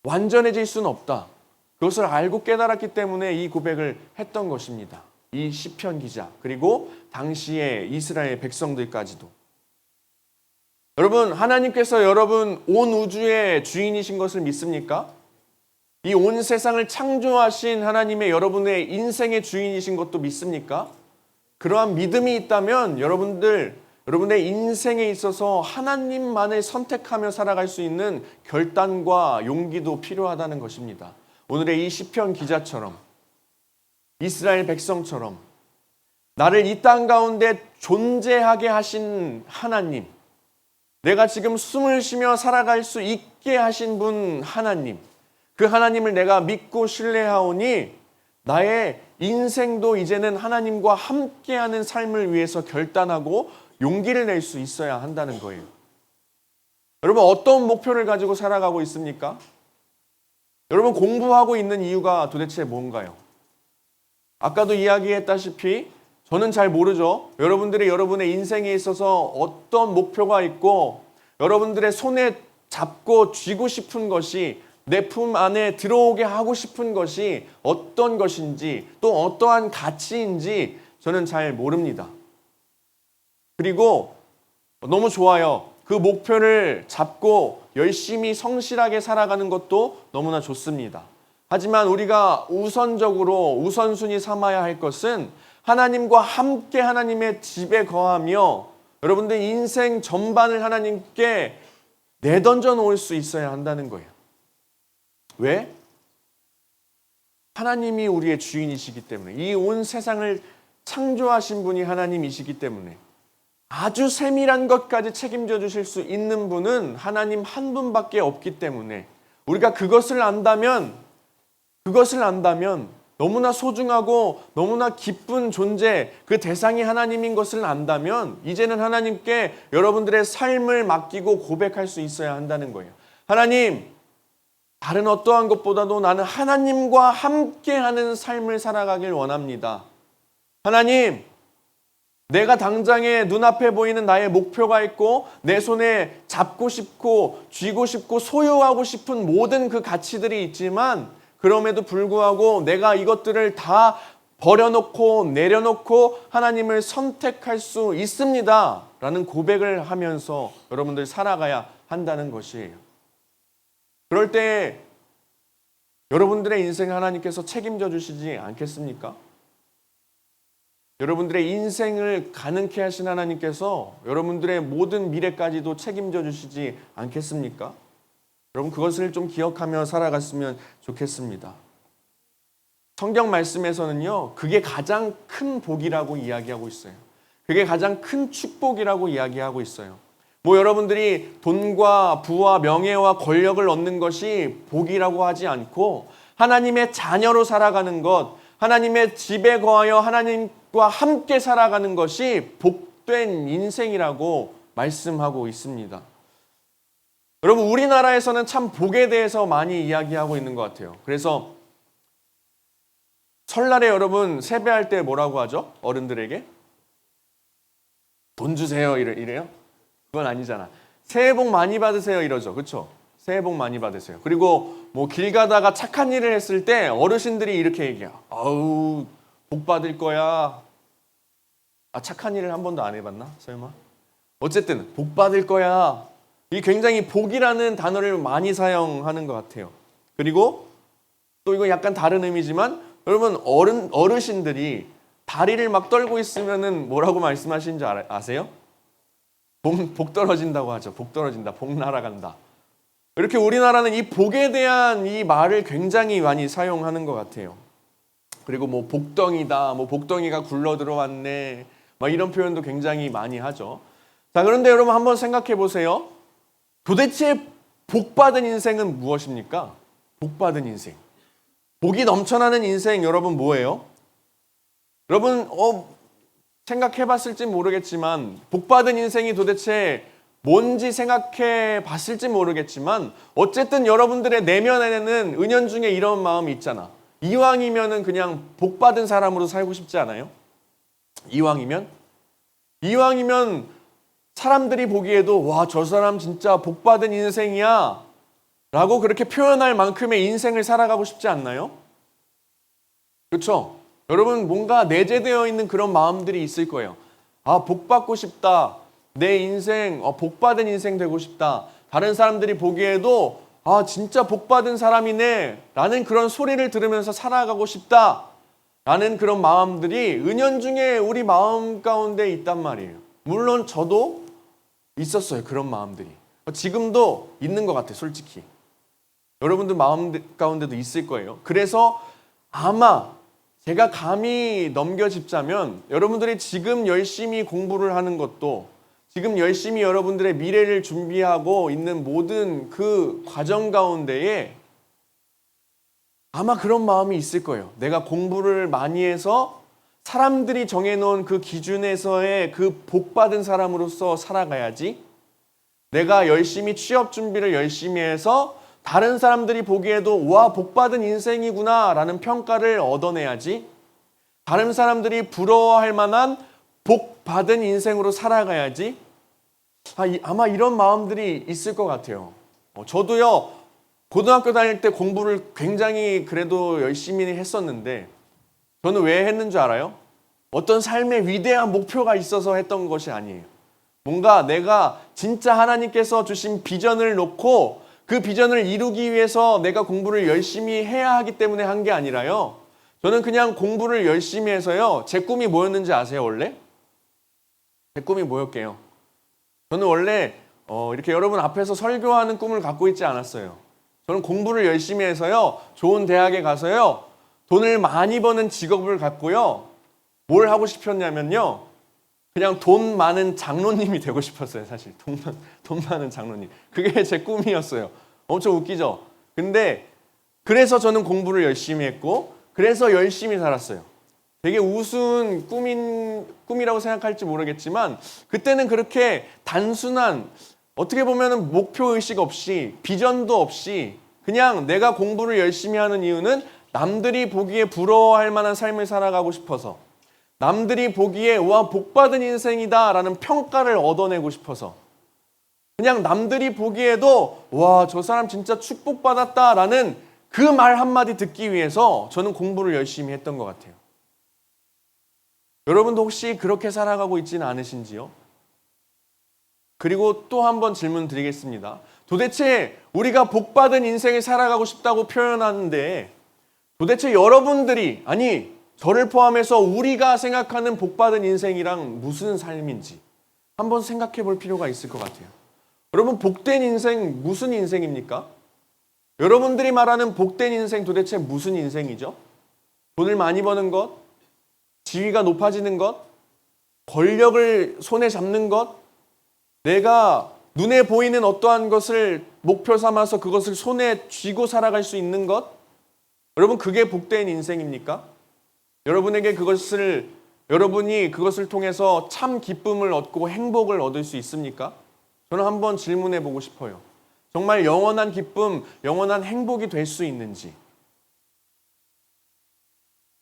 [SPEAKER 1] 완전해질 수는 없다. 그것을 알고 깨달았기 때문에 이 고백을 했던 것입니다. 이 시편 기자, 그리고 당시의 이스라엘 백성들까지도. 여러분, 하나님께서 여러분 온 우주의 주인이신 것을 믿습니까? 이 온 세상을 창조하신 하나님의 여러분의 인생의 주인이신 것도 믿습니까? 그러한 믿음이 있다면 여러분의 인생에 있어서 하나님만을 선택하며 살아갈 수 있는 결단과 용기도 필요하다는 것입니다. 오늘의 이 시편 기자처럼, 이스라엘 백성처럼 나를 이 땅 가운데 존재하게 하신 하나님, 내가 지금 숨을 쉬며 살아갈 수 있게 하신 분 하나님, 그 하나님을 내가 믿고 신뢰하오니 나의 인생도 이제는 하나님과 함께하는 삶을 위해서 결단하고 용기를 낼 수 있어야 한다는 거예요. 여러분, 어떤 목표를 가지고 살아가고 있습니까? 여러분, 공부하고 있는 이유가 도대체 뭔가요? 아까도 이야기했다시피 저는 잘 모르죠. 여러분의 인생에 있어서 어떤 목표가 있고 여러분들의 손에 잡고 쥐고 싶은 것이, 내 품 안에 들어오게 하고 싶은 것이 어떤 것인지, 또 어떠한 가치인지 저는 잘 모릅니다. 그리고 너무 좋아요. 그 목표를 잡고 열심히 성실하게 살아가는 것도 너무나 좋습니다. 하지만 우리가 우선순위 삼아야 할 것은 하나님과 함께 하나님의 집에 거하며 여러분들 인생 전반을 하나님께 내던져 놓을 수 있어야 한다는 거예요. 왜? 하나님이 우리의 주인이시기 때문에, 이 온 세상을 창조하신 분이 하나님이시기 때문에 아주 세밀한 것까지 책임져 주실 수 있는 분은 하나님 한 분밖에 없기 때문에 우리가 그것을 안다면 너무나 소중하고 너무나 기쁜 존재, 그 대상이 하나님인 것을 안다면 이제는 하나님께 여러분들의 삶을 맡기고 고백할 수 있어야 한다는 거예요. 하나님, 다른 어떠한 것보다도 나는 하나님과 함께하는 삶을 살아가길 원합니다. 하나님, 내가 당장에 눈앞에 보이는 나의 목표가 있고 내 손에 잡고 싶고 쥐고 싶고 소유하고 싶은 모든 그 가치들이 있지만 그럼에도 불구하고 내가 이것들을 다 버려놓고 내려놓고 하나님을 선택할 수 있습니다. 라는 고백을 하면서 여러분들 살아가야 한다는 것이에요. 그럴 때 여러분들의 인생을 하나님께서 책임져 주시지 않겠습니까? 여러분들의 인생을 가능케 하신 하나님께서 여러분들의 모든 미래까지도 책임져 주시지 않겠습니까? 여러분 그것을 좀 기억하며 살아갔으면 좋겠습니다. 성경 말씀에서는요, 그게 가장 큰 복이라고 이야기하고 있어요. 그게 가장 큰 축복이라고 이야기하고 있어요. 뭐 여러분들이 돈과 부와 명예와 권력을 얻는 것이 복이라고 하지 않고 하나님의 자녀로 살아가는 것, 하나님의 집에 거하여 하나님과 함께 살아가는 것이 복된 인생이라고 말씀하고 있습니다. 여러분 우리나라에서는 참 복에 대해서 많이 이야기하고 있는 것 같아요. 그래서 설날에 여러분 세배할 때 뭐라고 하죠? 어른들에게? 돈 주세요 이래요? 그건 아니잖아. 새해 복 많이 받으세요 이러죠. 그렇죠? 새해 복 많이 받으세요. 그리고 뭐 길 가다가 착한 일을 했을 때 어르신들이 이렇게 얘기해요. 아우 복 받을 거야. 착한 일을 한 번도 안 해봤나? 설마? 어쨌든 복 받을 거야. 이 굉장히 복이라는 단어를 많이 사용하는 것 같아요. 그리고 또 이거 약간 다른 의미지만 여러분 어르신들이 다리를 막 떨고 있으면은 뭐라고 말씀하시는지 아세요? 복 떨어진다고 하죠. 복 떨어진다. 복 날아간다. 이렇게 우리나라는 이 복에 대한 이 말을 굉장히 많이 사용하는 것 같아요. 그리고 뭐 복덩이다. 뭐 복덩이가 굴러 들어왔네. 막 이런 표현도 굉장히 많이 하죠. 자, 그런데 여러분 한번 생각해 보세요. 도대체 복받은 인생은 무엇입니까? 복받은 인생. 복이 넘쳐나는 인생 여러분 뭐예요? 여러분 생각해 봤을지 모르겠지만 복받은 인생이 도대체 뭔지 생각해 봤을지 모르겠지만 어쨌든 여러분들의 내면에는 은연중에 이런 마음이 있잖아. 이왕이면은 그냥 복받은 사람으로 살고 싶지 않아요? 이왕이면 사람들이 보기에도 와, 저 사람 진짜 복받은 인생이야 라고 그렇게 표현할 만큼의 인생을 살아가고 싶지 않나요? 그렇죠? 여러분 뭔가 내재되어 있는 그런 마음들이 있을 거예요. 복받고 싶다. 내 인생 복받은 인생 되고 싶다. 다른 사람들이 보기에도 진짜 복받은 사람이네 라는 그런 소리를 들으면서 살아가고 싶다 라는 그런 마음들이 은연중에 우리 마음 가운데 있단 말이에요. 물론 저도 있었어요. 그런 마음들이. 지금도 있는 것 같아요. 솔직히. 여러분들 마음 가운데도 있을 거예요. 그래서 아마 제가 감히 넘겨짚자면 여러분들이 지금 열심히 공부를 하는 것도 지금 열심히 여러분들의 미래를 준비하고 있는 모든 그 과정 가운데에 아마 그런 마음이 있을 거예요. 내가 공부를 많이 해서 사람들이 정해놓은 그 기준에서의 그 복받은 사람으로서 살아가야지. 내가 열심히 취업 준비를 열심히 해서 다른 사람들이 보기에도 와, 복받은 인생이구나 라는 평가를 얻어내야지. 다른 사람들이 부러워할 만한 복받은 인생으로 살아가야지. 아마 이런 마음들이 있을 것 같아요. 저도요, 고등학교 다닐 때 공부를 굉장히 그래도 열심히 했었는데 저는 왜 했는 줄 알아요? 어떤 삶의 위대한 목표가 있어서 했던 것이 아니에요. 뭔가 내가 진짜 하나님께서 주신 비전을 놓고 그 비전을 이루기 위해서 내가 공부를 열심히 해야 하기 때문에 한 게 아니라요. 저는 그냥 공부를 열심히 해서요. 제 꿈이 뭐였는지 아세요, 원래? 제 꿈이 뭐였게요? 저는 원래 이렇게 여러분 앞에서 설교하는 꿈을 갖고 있지 않았어요. 저는 공부를 열심히 해서요, 좋은 대학에 가서요, 돈을 많이 버는 직업을 갖고요, 뭘 하고 싶었냐면요, 그냥 돈 많은 장로님이 되고 싶었어요. 사실 돈 많은 장로님, 그게 제 꿈이었어요. 엄청 웃기죠? 근데 그래서 저는 공부를 열심히 했고, 그래서 열심히 살았어요. 되게 우스운 꿈이라고 생각할지 모르겠지만, 그때는 그렇게 단순한, 어떻게 보면 목표의식 없이, 비전도 없이, 그냥 내가 공부를 열심히 하는 이유는 남들이 보기에 부러워할 만한 삶을 살아가고 싶어서, 남들이 보기에 와, 복받은 인생이다 라는 평가를 얻어내고 싶어서, 그냥 남들이 보기에도 와, 저 사람 진짜 축복받았다 라는 그 말 한마디 듣기 위해서 저는 공부를 열심히 했던 것 같아요. 여러분도 혹시 그렇게 살아가고 있지는 않으신지요? 그리고 또 한 번 질문 드리겠습니다. 도대체 우리가 복받은 인생을 살아가고 싶다고 표현하는데, 도대체 여러분들이, 아니 저를 포함해서 우리가 생각하는 복받은 인생이랑 무슨 삶인지 한번 생각해 볼 필요가 있을 것 같아요. 여러분, 복된 인생 무슨 인생입니까? 여러분들이 말하는 복된 인생 도대체 무슨 인생이죠? 돈을 많이 버는 것, 지위가 높아지는 것, 권력을 손에 잡는 것, 내가 눈에 보이는 어떠한 것을 목표 삼아서 그것을 손에 쥐고 살아갈 수 있는 것, 여러분, 그게 복된 인생입니까? 여러분이 그것을 통해서 참 기쁨을 얻고 행복을 얻을 수 있습니까? 저는 한번 질문해 보고 싶어요. 정말 영원한 기쁨, 영원한 행복이 될 수 있는지.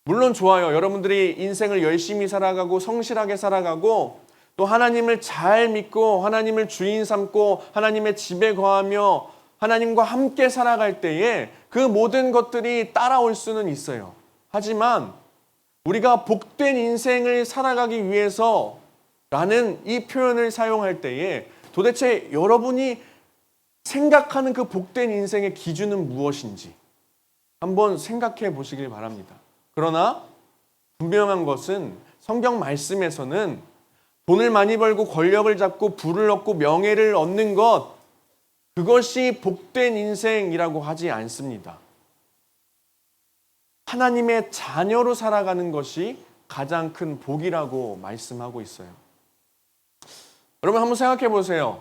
[SPEAKER 1] 물론 좋아요. 여러분들이 인생을 열심히 살아가고 성실하게 살아가고 또 하나님을 잘 믿고 하나님을 주인 삼고 하나님의 집에 거하며 하나님과 함께 살아갈 때에 그 모든 것들이 따라올 수는 있어요. 하지만 우리가 복된 인생을 살아가기 위해서라는 이 표현을 사용할 때에 도대체 여러분이 생각하는 그 복된 인생의 기준은 무엇인지 한번 생각해 보시길 바랍니다. 그러나 분명한 것은 성경 말씀에서는 돈을 많이 벌고 권력을 잡고 부를 얻고 명예를 얻는 것, 그것이 복된 인생이라고 하지 않습니다. 하나님의 자녀로 살아가는 것이 가장 큰 복이라고 말씀하고 있어요. 여러분, 한번 생각해 보세요.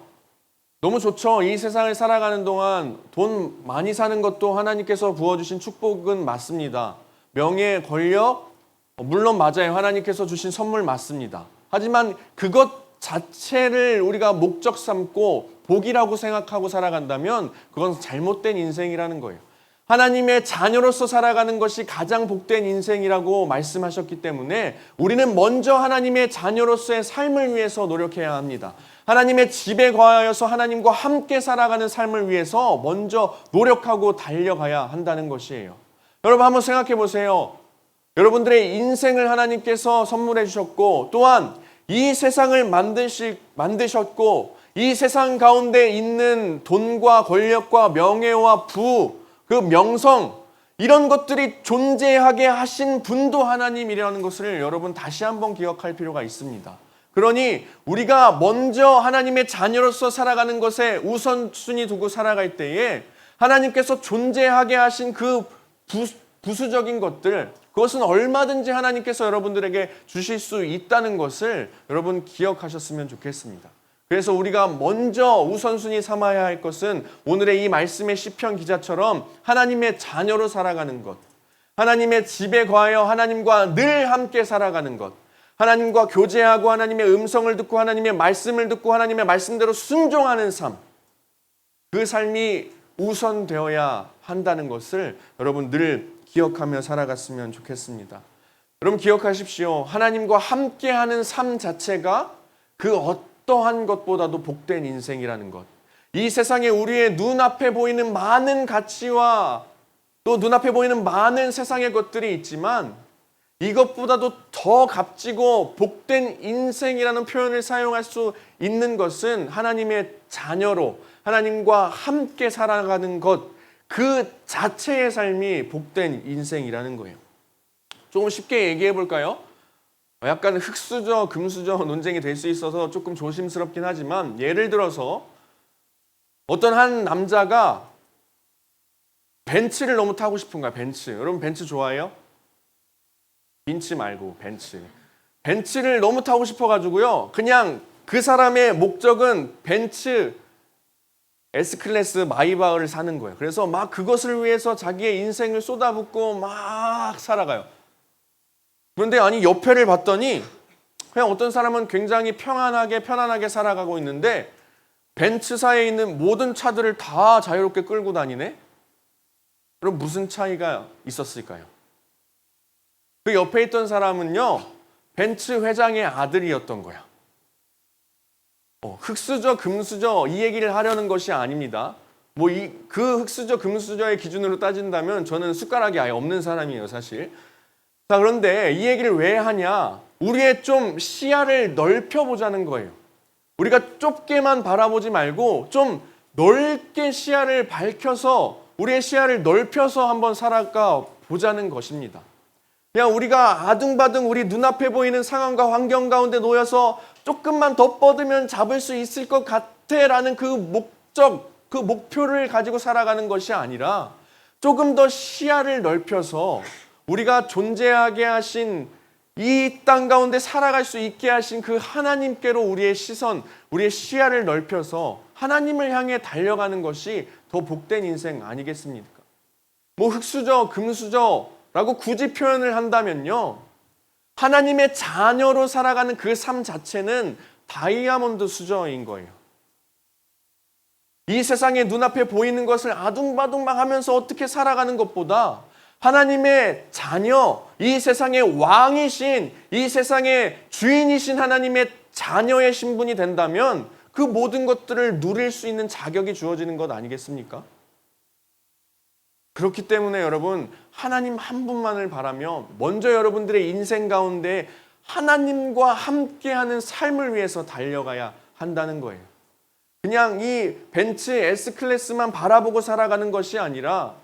[SPEAKER 1] 너무 좋죠? 이 세상을 살아가는 동안 돈 많이 사는 것도 하나님께서 부어주신 축복은 맞습니다. 명예, 권력, 물론 맞아요. 하나님께서 주신 선물 맞습니다. 하지만 그것 자체를 우리가 목적 삼고 복이라고 생각하고 살아간다면 그건 잘못된 인생이라는 거예요. 하나님의 자녀로서 살아가는 것이 가장 복된 인생이라고 말씀하셨기 때문에 우리는 먼저 하나님의 자녀로서의 삶을 위해서 노력해야 합니다. 하나님의 집에 거하여서 하나님과 함께 살아가는 삶을 위해서 먼저 노력하고 달려가야 한다는 것이에요. 여러분, 한번 생각해 보세요. 여러분들의 인생을 하나님께서 선물해 주셨고, 또한 이 세상을 만드셨고, 이 세상 가운데 있는 돈과 권력과 명예와 부, 그 명성, 이런 것들이 존재하게 하신 분도 하나님이라는 것을 여러분 다시 한번 기억할 필요가 있습니다. 그러니 우리가 먼저 하나님의 자녀로서 살아가는 것에 우선순위 두고 살아갈 때에 하나님께서 존재하게 하신 그 부수적인 것들, 그것은 얼마든지 하나님께서 여러분들에게 주실 수 있다는 것을 여러분 기억하셨으면 좋겠습니다. 그래서 우리가 먼저 우선순위 삼아야 할 것은 오늘의 이 말씀의 시편 기자처럼 하나님의 자녀로 살아가는 것, 하나님의 집에 거하여 하나님과 늘 함께 살아가는 것, 하나님과 교제하고 하나님의 음성을 듣고 하나님의 말씀을 듣고 하나님의 말씀대로 순종하는 삶, 그 삶이 우선되어야 한다는 것을 여러분 늘 기억하며 살아갔으면 좋겠습니다. 여러분, 기억하십시오. 하나님과 함께하는 삶 자체가 그 어떠한 것보다도 복된 인생이라는 것. 이 세상에 우리의 눈앞에 보이는 많은 가치와 또 눈앞에 보이는 많은 세상의 것들이 있지만 이것보다도 더 값지고 복된 인생이라는 표현을 사용할 수 있는 것은 하나님의 자녀로 하나님과 함께 살아가는 것, 그 자체의 삶이 복된 인생이라는 거예요. 조금 쉽게 얘기해 볼까요? 약간 흑수저, 금수저 논쟁이 될 수 있어서 조금 조심스럽긴 하지만 예를 들어서 어떤 한 남자가 벤츠를 너무 타고 싶은 거야. 벤츠. 여러분 벤츠 좋아해요? 빈츠 말고 벤츠. 벤츠를 너무 타고 싶어가지고요. 그냥 그 사람의 목적은 벤츠 S클래스 마이바흐를 사는 거예요. 그래서 막 그것을 위해서 자기의 인생을 쏟아붓고 막 살아가요. 그런데 아니 옆에를 봤더니 그냥 어떤 사람은 굉장히 편안하게 살아가고 있는데 벤츠사에 있는 모든 차들을 다 자유롭게 끌고 다니네? 그럼 무슨 차이가 있었을까요? 그 옆에 있던 사람은요, 벤츠 회장의 아들이었던 거야. 흑수저, 금수저 이 얘기를 하려는 것이 아닙니다. 그 흑수저, 금수저의 기준으로 따진다면 저는 숟가락이 아예 없는 사람이에요, 사실. 자, 그런데 이 얘기를 왜 하냐? 우리의 좀 시야를 넓혀보자는 거예요. 우리가 좁게만 바라보지 말고 좀 넓게 시야를 밝혀서 우리의 시야를 넓혀서 한번 살아가 보자는 것입니다. 그냥 우리가 아둥바둥 우리 눈앞에 보이는 상황과 환경 가운데 놓여서 조금만 더 뻗으면 잡을 수 있을 것 같아라는 그 목적, 그 목표를 가지고 살아가는 것이 아니라 조금 더 시야를 넓혀서 우리가 존재하게 하신 이 땅 가운데 살아갈 수 있게 하신 그 하나님께로 우리의 시선, 우리의 시야를 넓혀서 하나님을 향해 달려가는 것이 더 복된 인생 아니겠습니까? 흑수저, 금수저라고 굳이 표현을 한다면요. 하나님의 자녀로 살아가는 그 삶 자체는 다이아몬드 수저인 거예요. 이 세상에 눈앞에 보이는 것을 아둥바둥 막 하면서 어떻게 살아가는 것보다 하나님의 자녀, 이 세상의 왕이신, 이 세상의 주인이신 하나님의 자녀의 신분이 된다면 그 모든 것들을 누릴 수 있는 자격이 주어지는 것 아니겠습니까? 그렇기 때문에 여러분, 하나님 한 분만을 바라며 먼저 여러분들의 인생 가운데 하나님과 함께하는 삶을 위해서 달려가야 한다는 거예요. 그냥 이 벤츠 S클래스만 바라보고 살아가는 것이 아니라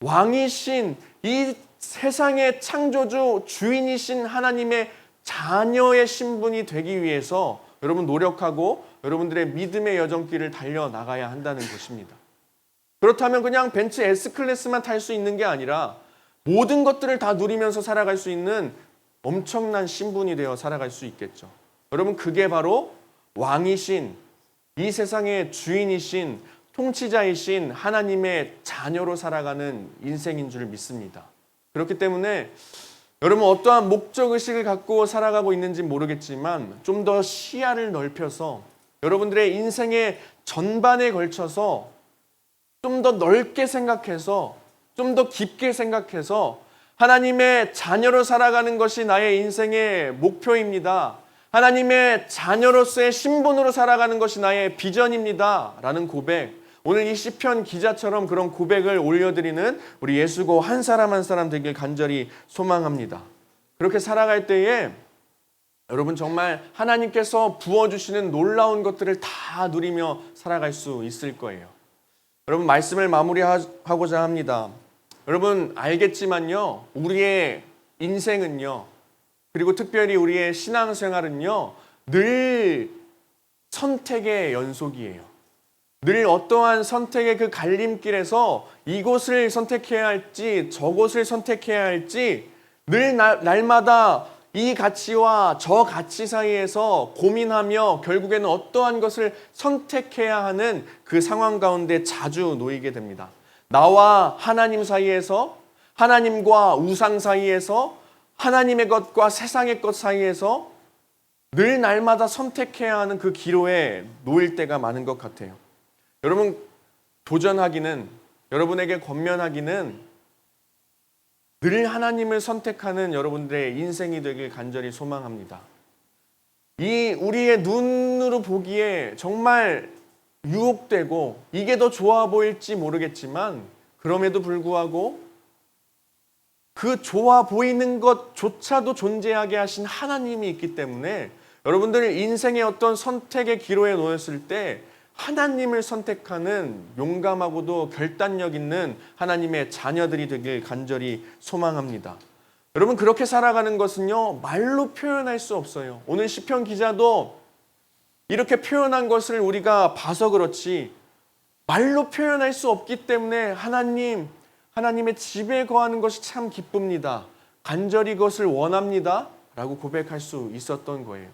[SPEAKER 1] 왕이신 이 세상의 창조주 주인이신 하나님의 자녀의 신분이 되기 위해서 여러분 노력하고 여러분들의 믿음의 여정길을 달려나가야 한다는 것입니다. 그렇다면 그냥 벤츠 S클래스만 탈 수 있는 게 아니라 모든 것들을 다 누리면서 살아갈 수 있는 엄청난 신분이 되어 살아갈 수 있겠죠. 여러분 그게 바로 왕이신 이 세상의 주인이신 통치자이신 하나님의 자녀로 살아가는 인생인 줄 믿습니다. 그렇기 때문에 여러분 어떠한 목적의식을 갖고 살아가고 있는지 모르겠지만 좀 더 시야를 넓혀서 여러분들의 인생의 전반에 걸쳐서 좀 더 넓게 생각해서 좀 더 깊게 생각해서 하나님의 자녀로 살아가는 것이 나의 인생의 목표입니다. 하나님의 자녀로서의 신분으로 살아가는 것이 나의 비전입니다. 라는 고백, 오늘 이 시편 기자처럼 그런 고백을 올려드리는 우리 예수고 한 사람 한 사람 되길 간절히 소망합니다. 그렇게 살아갈 때에 여러분 정말 하나님께서 부어주시는 놀라운 것들을 다 누리며 살아갈 수 있을 거예요. 여러분 말씀을 마무리하고자 합니다. 여러분 알겠지만요, 우리의 인생은요, 그리고 특별히 우리의 신앙생활은요, 늘 선택의 연속이에요. 늘 어떠한 선택의 그 갈림길에서 이곳을 선택해야 할지 저곳을 선택해야 할지 늘 날마다 이 가치와 저 가치 사이에서 고민하며 결국에는 어떠한 것을 선택해야 하는 그 상황 가운데 자주 놓이게 됩니다. 나와 하나님 사이에서, 하나님과 우상 사이에서, 하나님의 것과 세상의 것 사이에서 늘 날마다 선택해야 하는 그 기로에 놓일 때가 많은 것 같아요. 여러분 도전하기는, 여러분에게 권면하기는 늘 하나님을 선택하는 여러분들의 인생이 되길 간절히 소망합니다. 이 우리의 눈으로 보기에 정말 유혹되고 이게 더 좋아 보일지 모르겠지만 그럼에도 불구하고 그 좋아 보이는 것조차도 존재하게 하신 하나님이 있기 때문에 여러분들 인생의 어떤 선택의 기로에 놓였을 때 하나님을 선택하는 용감하고도 결단력 있는 하나님의 자녀들이 되길 간절히 소망합니다. 여러분 그렇게 살아가는 것은요, 말로 표현할 수 없어요. 오늘 시편 기자도 이렇게 표현한 것을 우리가 봐서 그렇지 말로 표현할 수 없기 때문에 하나님의 집에 거하는 것이 참 기쁩니다. 간절히 그것을 원합니다. 라고 고백할 수 있었던 거예요.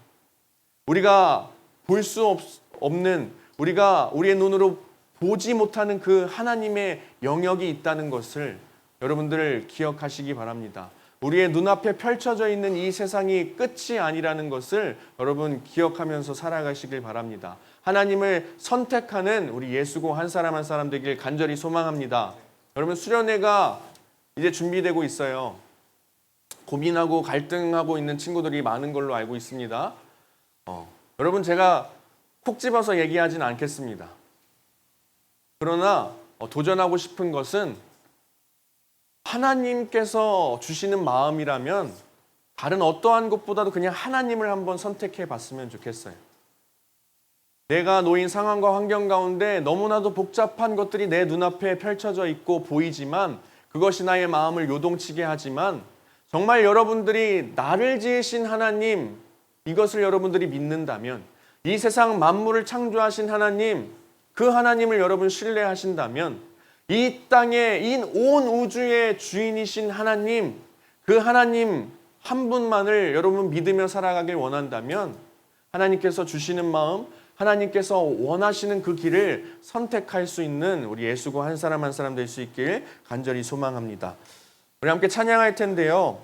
[SPEAKER 1] 우리가 볼 수 없는, 우리가 우리의 눈으로 보지 못하는 그 하나님의 영역이 있다는 것을 여러분들 기억하시기 바랍니다. 우리의 눈앞에 펼쳐져 있는 이 세상이 끝이 아니라는 것을 여러분 기억하면서 살아가시길 바랍니다. 하나님을 선택하는 우리 예수고 한 사람 한 사람 되길 간절히 소망합니다. 여러분, 수련회가 이제 준비되고 있어요. 고민하고 갈등하고 있는 친구들이 많은 걸로 알고 있습니다. 여러분, 제가 콕 집어서 얘기하진 않겠습니다. 그러나 도전하고 싶은 것은 하나님께서 주시는 마음이라면 다른 어떠한 것보다도 그냥 하나님을 한번 선택해 봤으면 좋겠어요. 내가 놓인 상황과 환경 가운데 너무나도 복잡한 것들이 내 눈앞에 펼쳐져 있고 보이지만, 그것이 나의 마음을 요동치게 하지만, 정말 여러분들이 나를 지으신 하나님, 이것을 여러분들이 믿는다면, 이 세상 만물을 창조하신 하나님, 그 하나님을 여러분 신뢰하신다면, 이 땅에, 이 온 우주의 주인이신 하나님, 그 하나님 한 분만을 여러분 믿으며 살아가길 원한다면, 하나님께서 주시는 마음, 하나님께서 원하시는 그 길을 선택할 수 있는 우리 예수고 한 사람 한 사람 될 수 있길 간절히 소망합니다. 우리 함께 찬양할 텐데요.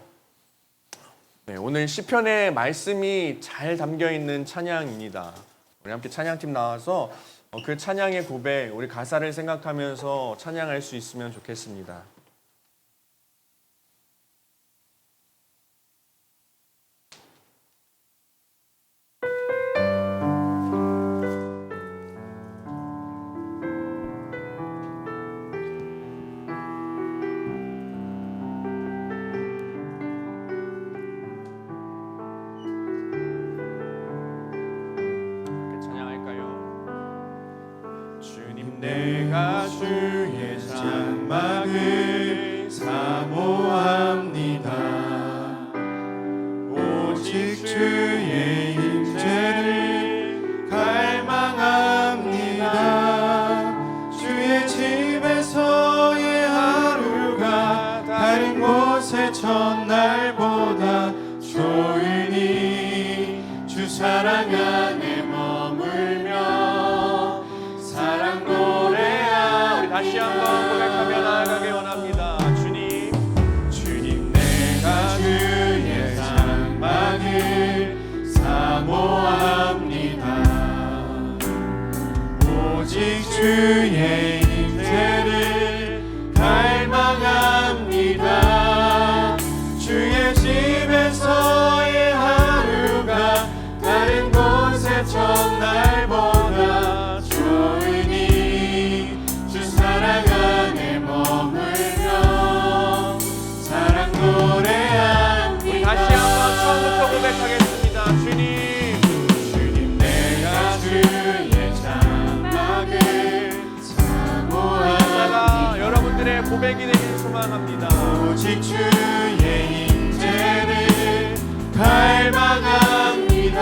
[SPEAKER 1] 오늘 시편의 말씀이 잘 담겨 있는 찬양입니다. 우리 함께 찬양팀 나와서 그 찬양의 고백, 우리 가사를 생각하면서 찬양할 수 있으면 좋겠습니다.
[SPEAKER 2] 내가 주의 장막을 사모합니다. 오직 주의 임재를 갈망합니다. 주의 집에서의 하루가 다른 곳의 첫날보다 좋으니 주 사랑 안에 머물며
[SPEAKER 1] 다시 한번 고백하며 나아가길 원합니다. 주님
[SPEAKER 2] 내가 주의 장막을 사모합니다. 오직 주의 임재를 갈망합니다. 주의 집에서의 하루가 다른 곳의 첫날보다 좋으니 사랑 안에 머물며 사랑 노래합니다.
[SPEAKER 1] 우리 다시 한번 처음부터 고백하겠습니다. 주님
[SPEAKER 2] 내가 주의 장막을 사모합니다.
[SPEAKER 1] 여러분들의 고백이 되길 소망합니다.
[SPEAKER 2] 오직 주의 임재를 갈망합니다.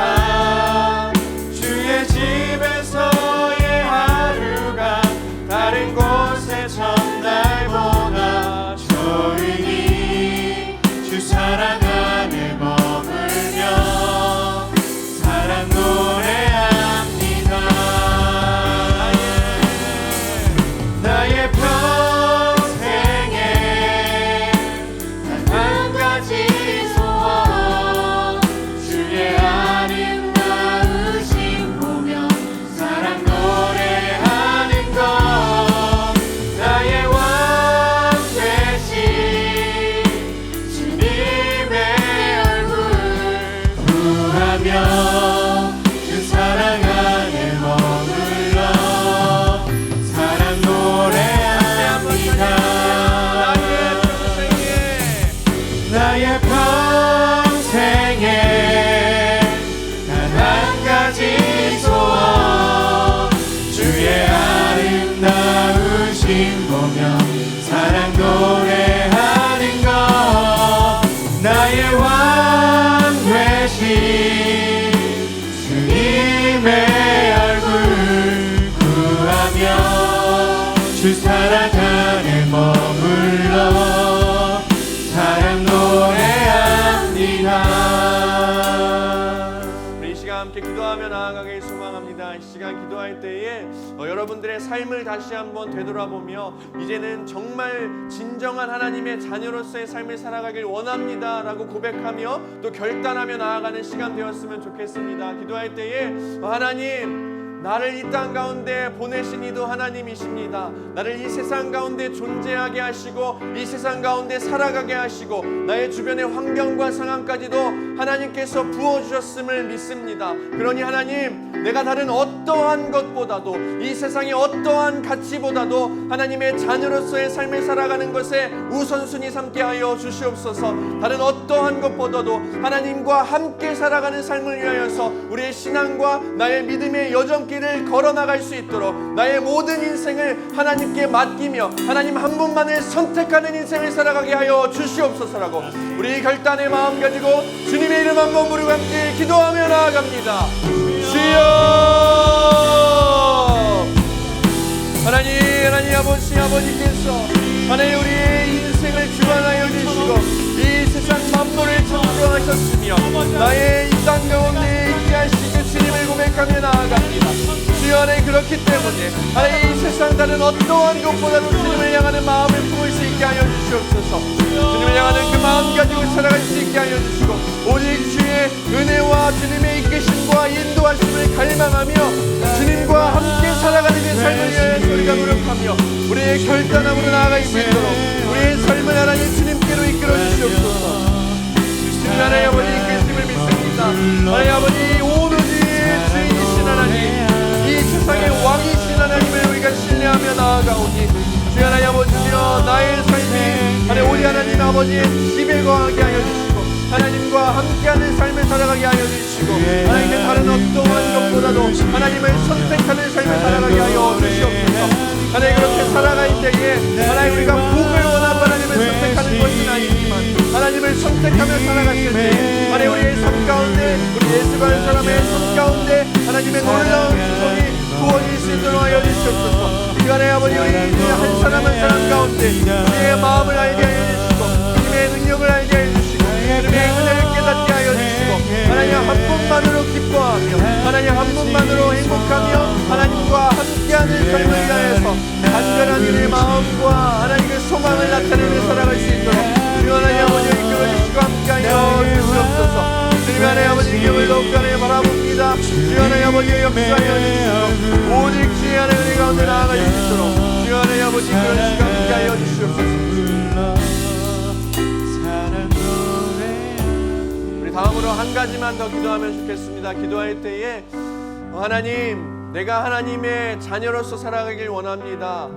[SPEAKER 2] 주의 집에서의 하루가 다른 곳의 첫날보다 좋으니 주 사랑 안에 머물며 사랑 노래합니다. 나의 평생에 단 한 가지 소원, 주의 아름다우심 보며 사랑 노래하는 것. 나의 왕 되신 주님의 얼굴 구하며 그 사랑 안에 머물러 사랑 노래합니다. 나의 평생에 단 한 가지 소원, 주의 아름다우심 보며 사랑 노래하는 것. 나의 왕 되신 주님의 얼굴 구하며 주 사랑 안에 머물러 사랑 노래합니다.
[SPEAKER 1] 우리 이 시간 함께 기도하며 나아가길 소망합니다. 이 시간 기도할 때에 여러분들의 삶을 다시 한번 되돌아보며 이제는 정말 진정한 하나님의 자녀로서의 삶을 살아가길 원합니다 라고 고백하며 또 결단하며 나아가는 시간 되었으면 좋겠습니다. 기도할 때에 하나님, 나를 이 땅 가운데 보내신 이도 하나님이십니다. 나를 이 세상 가운데 존재하게 하시고 이 세상 가운데 살아가게 하시고 나의 주변의 환경과 상황까지도 하나님께서 부어주셨음을 믿습니다. 그러니 하나님, 내가 다른 어떠한 것보다도 이 세상의 어떠한 가치보다도 하나님의 자녀로서의 삶을 살아가는 것에 우선순위 삼게 하여 주시옵소서. 다른 어떠한 것보다도 하나님과 함께 살아가는 삶을 위하여서 우리의 신앙과 나의 믿음의 여정길을 걸어나갈 수 있도록 나의 모든 인생을 하나님께 맡기며 하나님 한 분만을 선택하는 인생을 살아가게 하여 주시옵소서라고 우리 결단의 마음 가지고 주님의 이름 한번 부르고 함께 기도하며 나아갑니다. 주여, 하나님 아버지께서 하나님 우리의 인생을 주관하여 주시고 이 세상 만물을 창조하셨으며 나의 이 땅 가운데 있게 하시는 주님을 고백하며 나아갑니다. 주여, 하나님 그렇기 때문에 하나님 이 세상 다른 어떠한 것보다도 주님을 향하는 마음을 품을 수 있게 하여 주시옵소서. 주님을 향하는 그 마음 가지고 살아갈 수 있게 하여 주시고 오직 주의 은혜와 주님의 이끄심과 인도하심을 갈망하며 주님과 함께 살아가는 그 삶을 위하여 우리가 노력하며 우리의 결단함으로 나아갈 수 있도록 우리의 삶을 하나님 주님께로 이끌어 주시옵소서. 주님 하나님 아버지 이끄심을 믿습니다. 하나님 아버지 오로지 주인이신 하나님, 이 세상의 왕이신 하나님을 우리가 신뢰하며 나아가오니 주여 하나님 아버지여, 나의 삶이 하나님 우리 하나님 아버지의 집에 거하게 하여 주시고 하나님과 함께하는 삶을 살아가게 하여 주시고 하나님의 다른 어떠한 것보다도 하나님을 선택하는 삶을 살아가게 하여 주시옵소서. 하나님 그렇게 살아갈 때에 하나님 우리가 복을 원하고 하나님을 선택하는 것은 아니지만 하나님을 선택하며 살아갔을 때 하나님 우리의 삶 가운데 우리 예수 바른 사람의 삶 가운데 하나님의 놀라운 축복이 부어질 수 있도록 하여 주시옵소서. 이 시간에 아버지 우리 한 사람 한 사람 가운데 우리의 마음을 알게 하여 주시고 주님의 능력을 알게 하여 주시고 주님의 은혜를 깨닫게 하여 주시고 하나님 한 분만으로 기뻐하며 하나님 한 분만으로 행복하며 하나님과 함께하는 삶을 위하여서 간절한 우리의 마음과 하나님의 소망을 나타내며 살아갈 수 있도록 주님 하나님 아버지 이끌어주시고 함께하여 주시옵소서. 주님 하나님 아버지 능력을 더욱 간에 바라봅니다. 주님 하나님 아버지의 역사하여 주시고 오직 주의 하나님 은혜 가운데 나아갈 수 있도록 주님 하나님 아버지 이끌어주시고 함께하여 주시옵소서. 다음으로 한 가지만 더 기도하면 좋겠습니다. 기도할 때에 하나님, 내가 하나님의 자녀로서 살아가길 원합니다.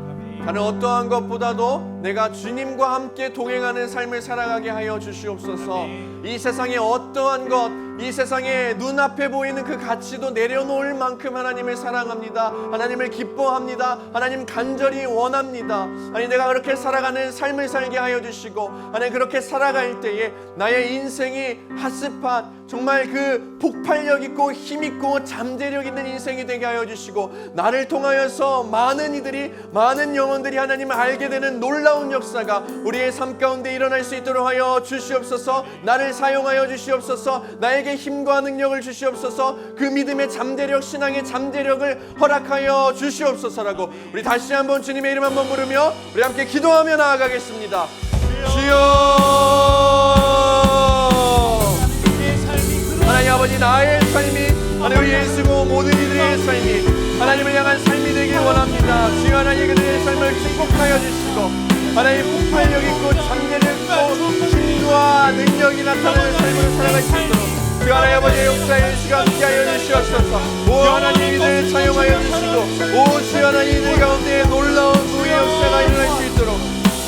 [SPEAKER 1] 다른 어떠한 것보다도 내가 주님과 함께 동행하는 삶을 살아가게 하여 주시옵소서. 이 세상의 어떠한 것, 이 세상에 눈앞에 보이는 그 가치도 내려놓을 만큼 하나님을 사랑합니다. 하나님을 기뻐합니다. 하나님 간절히 원합니다. 아니 내가 그렇게 살아가는 삶을 살게 하여 주시고 하나님 그렇게 살아갈 때에 나의 인생이 핫스팟 정말 그 폭발력 있고 힘 있고 잠재력 있는 인생이 되게 하여 주시고 나를 통하여서 많은 이들이 많은 영혼들이 하나님을 알게 되는 놀라운 역사가 우리의 삶 가운데 일어날 수 있도록 하여 주시옵소서. 나를 사용하여 주시옵소서. 나에게 힘과 능력을 주시옵소서. 그 믿음의 잠재력, 신앙의 잠재력을 허락하여 주시옵소서라고 우리 다시 한번 주님의 이름 한번 부르며 우리 함께 기도하며 나아가겠습니다. 주여, 하나님 아버지, 나의 삶이 하나님 예수고 모든 이들의 삶이 하나님을 향한 삶이 되길 원합니다. 주여 하나님 그들의 삶을 축복하여 주시고 하나님 폭발력 있고 잠재력 있고 힘과 능력이 나타나는 삶을 살아갈 수 있도록 주 하나님 아버지의 역사의 시간 함께하여 주시옵소서. 오 하나님 이들을 사용하여 주시고 오 주 하나님 이들 가운데 놀라운 구의 역사가 일어날 수 있도록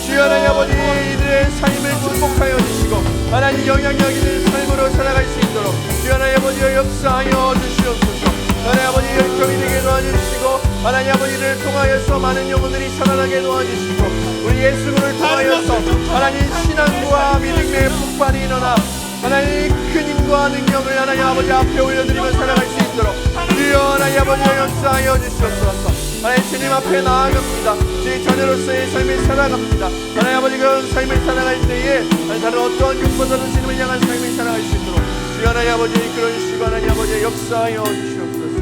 [SPEAKER 1] 주 하나님 아버지 이들의 삶을 축복하여 주시고 하나님 영향력 있는 삶으로 살아갈 수 있도록 주 하나님 아버지의 역사하여 주시옵소서. 하나님 아버지 열정이 되게 도와주시고 하나님 아버지를 통하여서 많은 영혼들이 살아나게 도와주시고 우리 예수를 통하여서 하나님 신앙과 믿음의 폭발이 일어나 하나님 큰 힘과 능력을 하나님 아버지 앞에 올려드리며 살아갈 수 있도록 있도록 주여 하나님 아버지의 역사하여 주시옵소서. 하나님 주님 앞에 나아갑니다. 주의 자녀로서의 삶을 살아갑니다. 하나님 아버지 그런 삶을 살아갈 때에 다른 어떠한 육보다도 주님을 향한 삶을 살아갈 수 있도록 주여 하나님 아버지 이끌어 주시고 하나님 아버지의 역사하여 주시옵소서.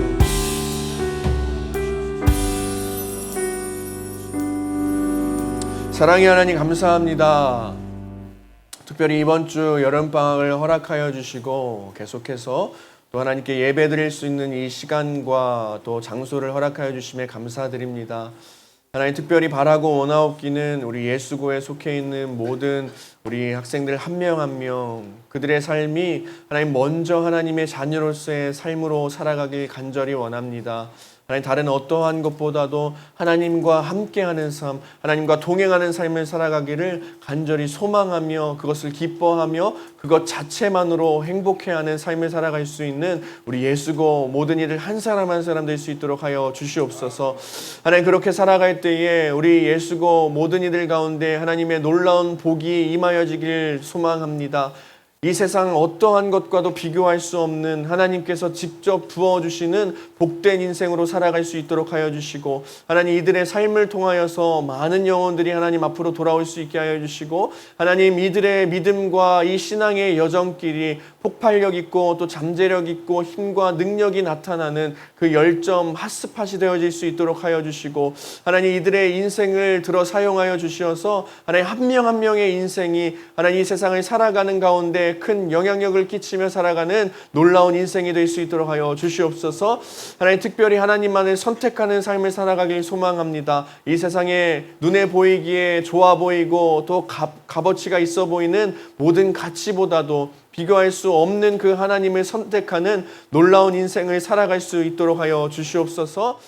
[SPEAKER 1] 사랑의 하나님 감사합니다. 특별히 이번 주 여름방학을 허락하여 주시고 계속해서 또 하나님께 예배드릴 수 있는 이 시간과 또 장소를 허락하여 주심에 감사드립니다. 하나님 특별히 바라고 원하옵기는 우리 예수고에 속해 있는 모든 우리 학생들 한 명 한 명 그들의 삶이 하나님 먼저 하나님의 자녀로서의 삶으로 살아가길 간절히 원합니다. 하나님 다른 어떠한 것보다도 하나님과 함께하는 삶, 하나님과 동행하는 삶을 살아가기를 간절히 소망하며 그것을 기뻐하며 그것 자체만으로 행복해하는 삶을 살아갈 수 있는 우리 예수고 모든 이들 한 사람 한 사람 될 수 있도록 하여 주시옵소서. 하나님 그렇게 살아갈 때에 우리 예수고 모든 이들 가운데 하나님의 놀라운 복이 임하여지길 소망합니다. 이 세상 어떠한 것과도 비교할 수 없는 하나님께서 직접 부어주시는 복된 인생으로 살아갈 수 있도록 하여 주시고 하나님 이들의 삶을 통하여서 많은 영혼들이 하나님 앞으로 돌아올 수 있게 하여 주시고 하나님 이들의 믿음과 이 신앙의 여정길이 폭발력 있고 또 잠재력 있고 힘과 능력이 나타나는 그 열정 핫스팟이 되어질 수 있도록 하여 주시고 하나님 이들의 인생을 들어 사용하여 주시어서 하나님 한 명 한 명의 인생이 하나님 이 세상을 살아가는 가운데 큰 영향력을 끼치며 살아가는 놀라운 인생이 될 수 있도록 하여 주시옵소서. 하나님 특별히 하나님만을 선택하는 삶을 살아가길 소망합니다. 이 세상에 눈에 보이기에 좋아 보이고 또 값어치가 있어 보이는 모든 가치보다도 비교할 수 없는 그 하나님을 선택하는 놀라운 인생을 살아갈 수 있도록 하여 주시옵소서.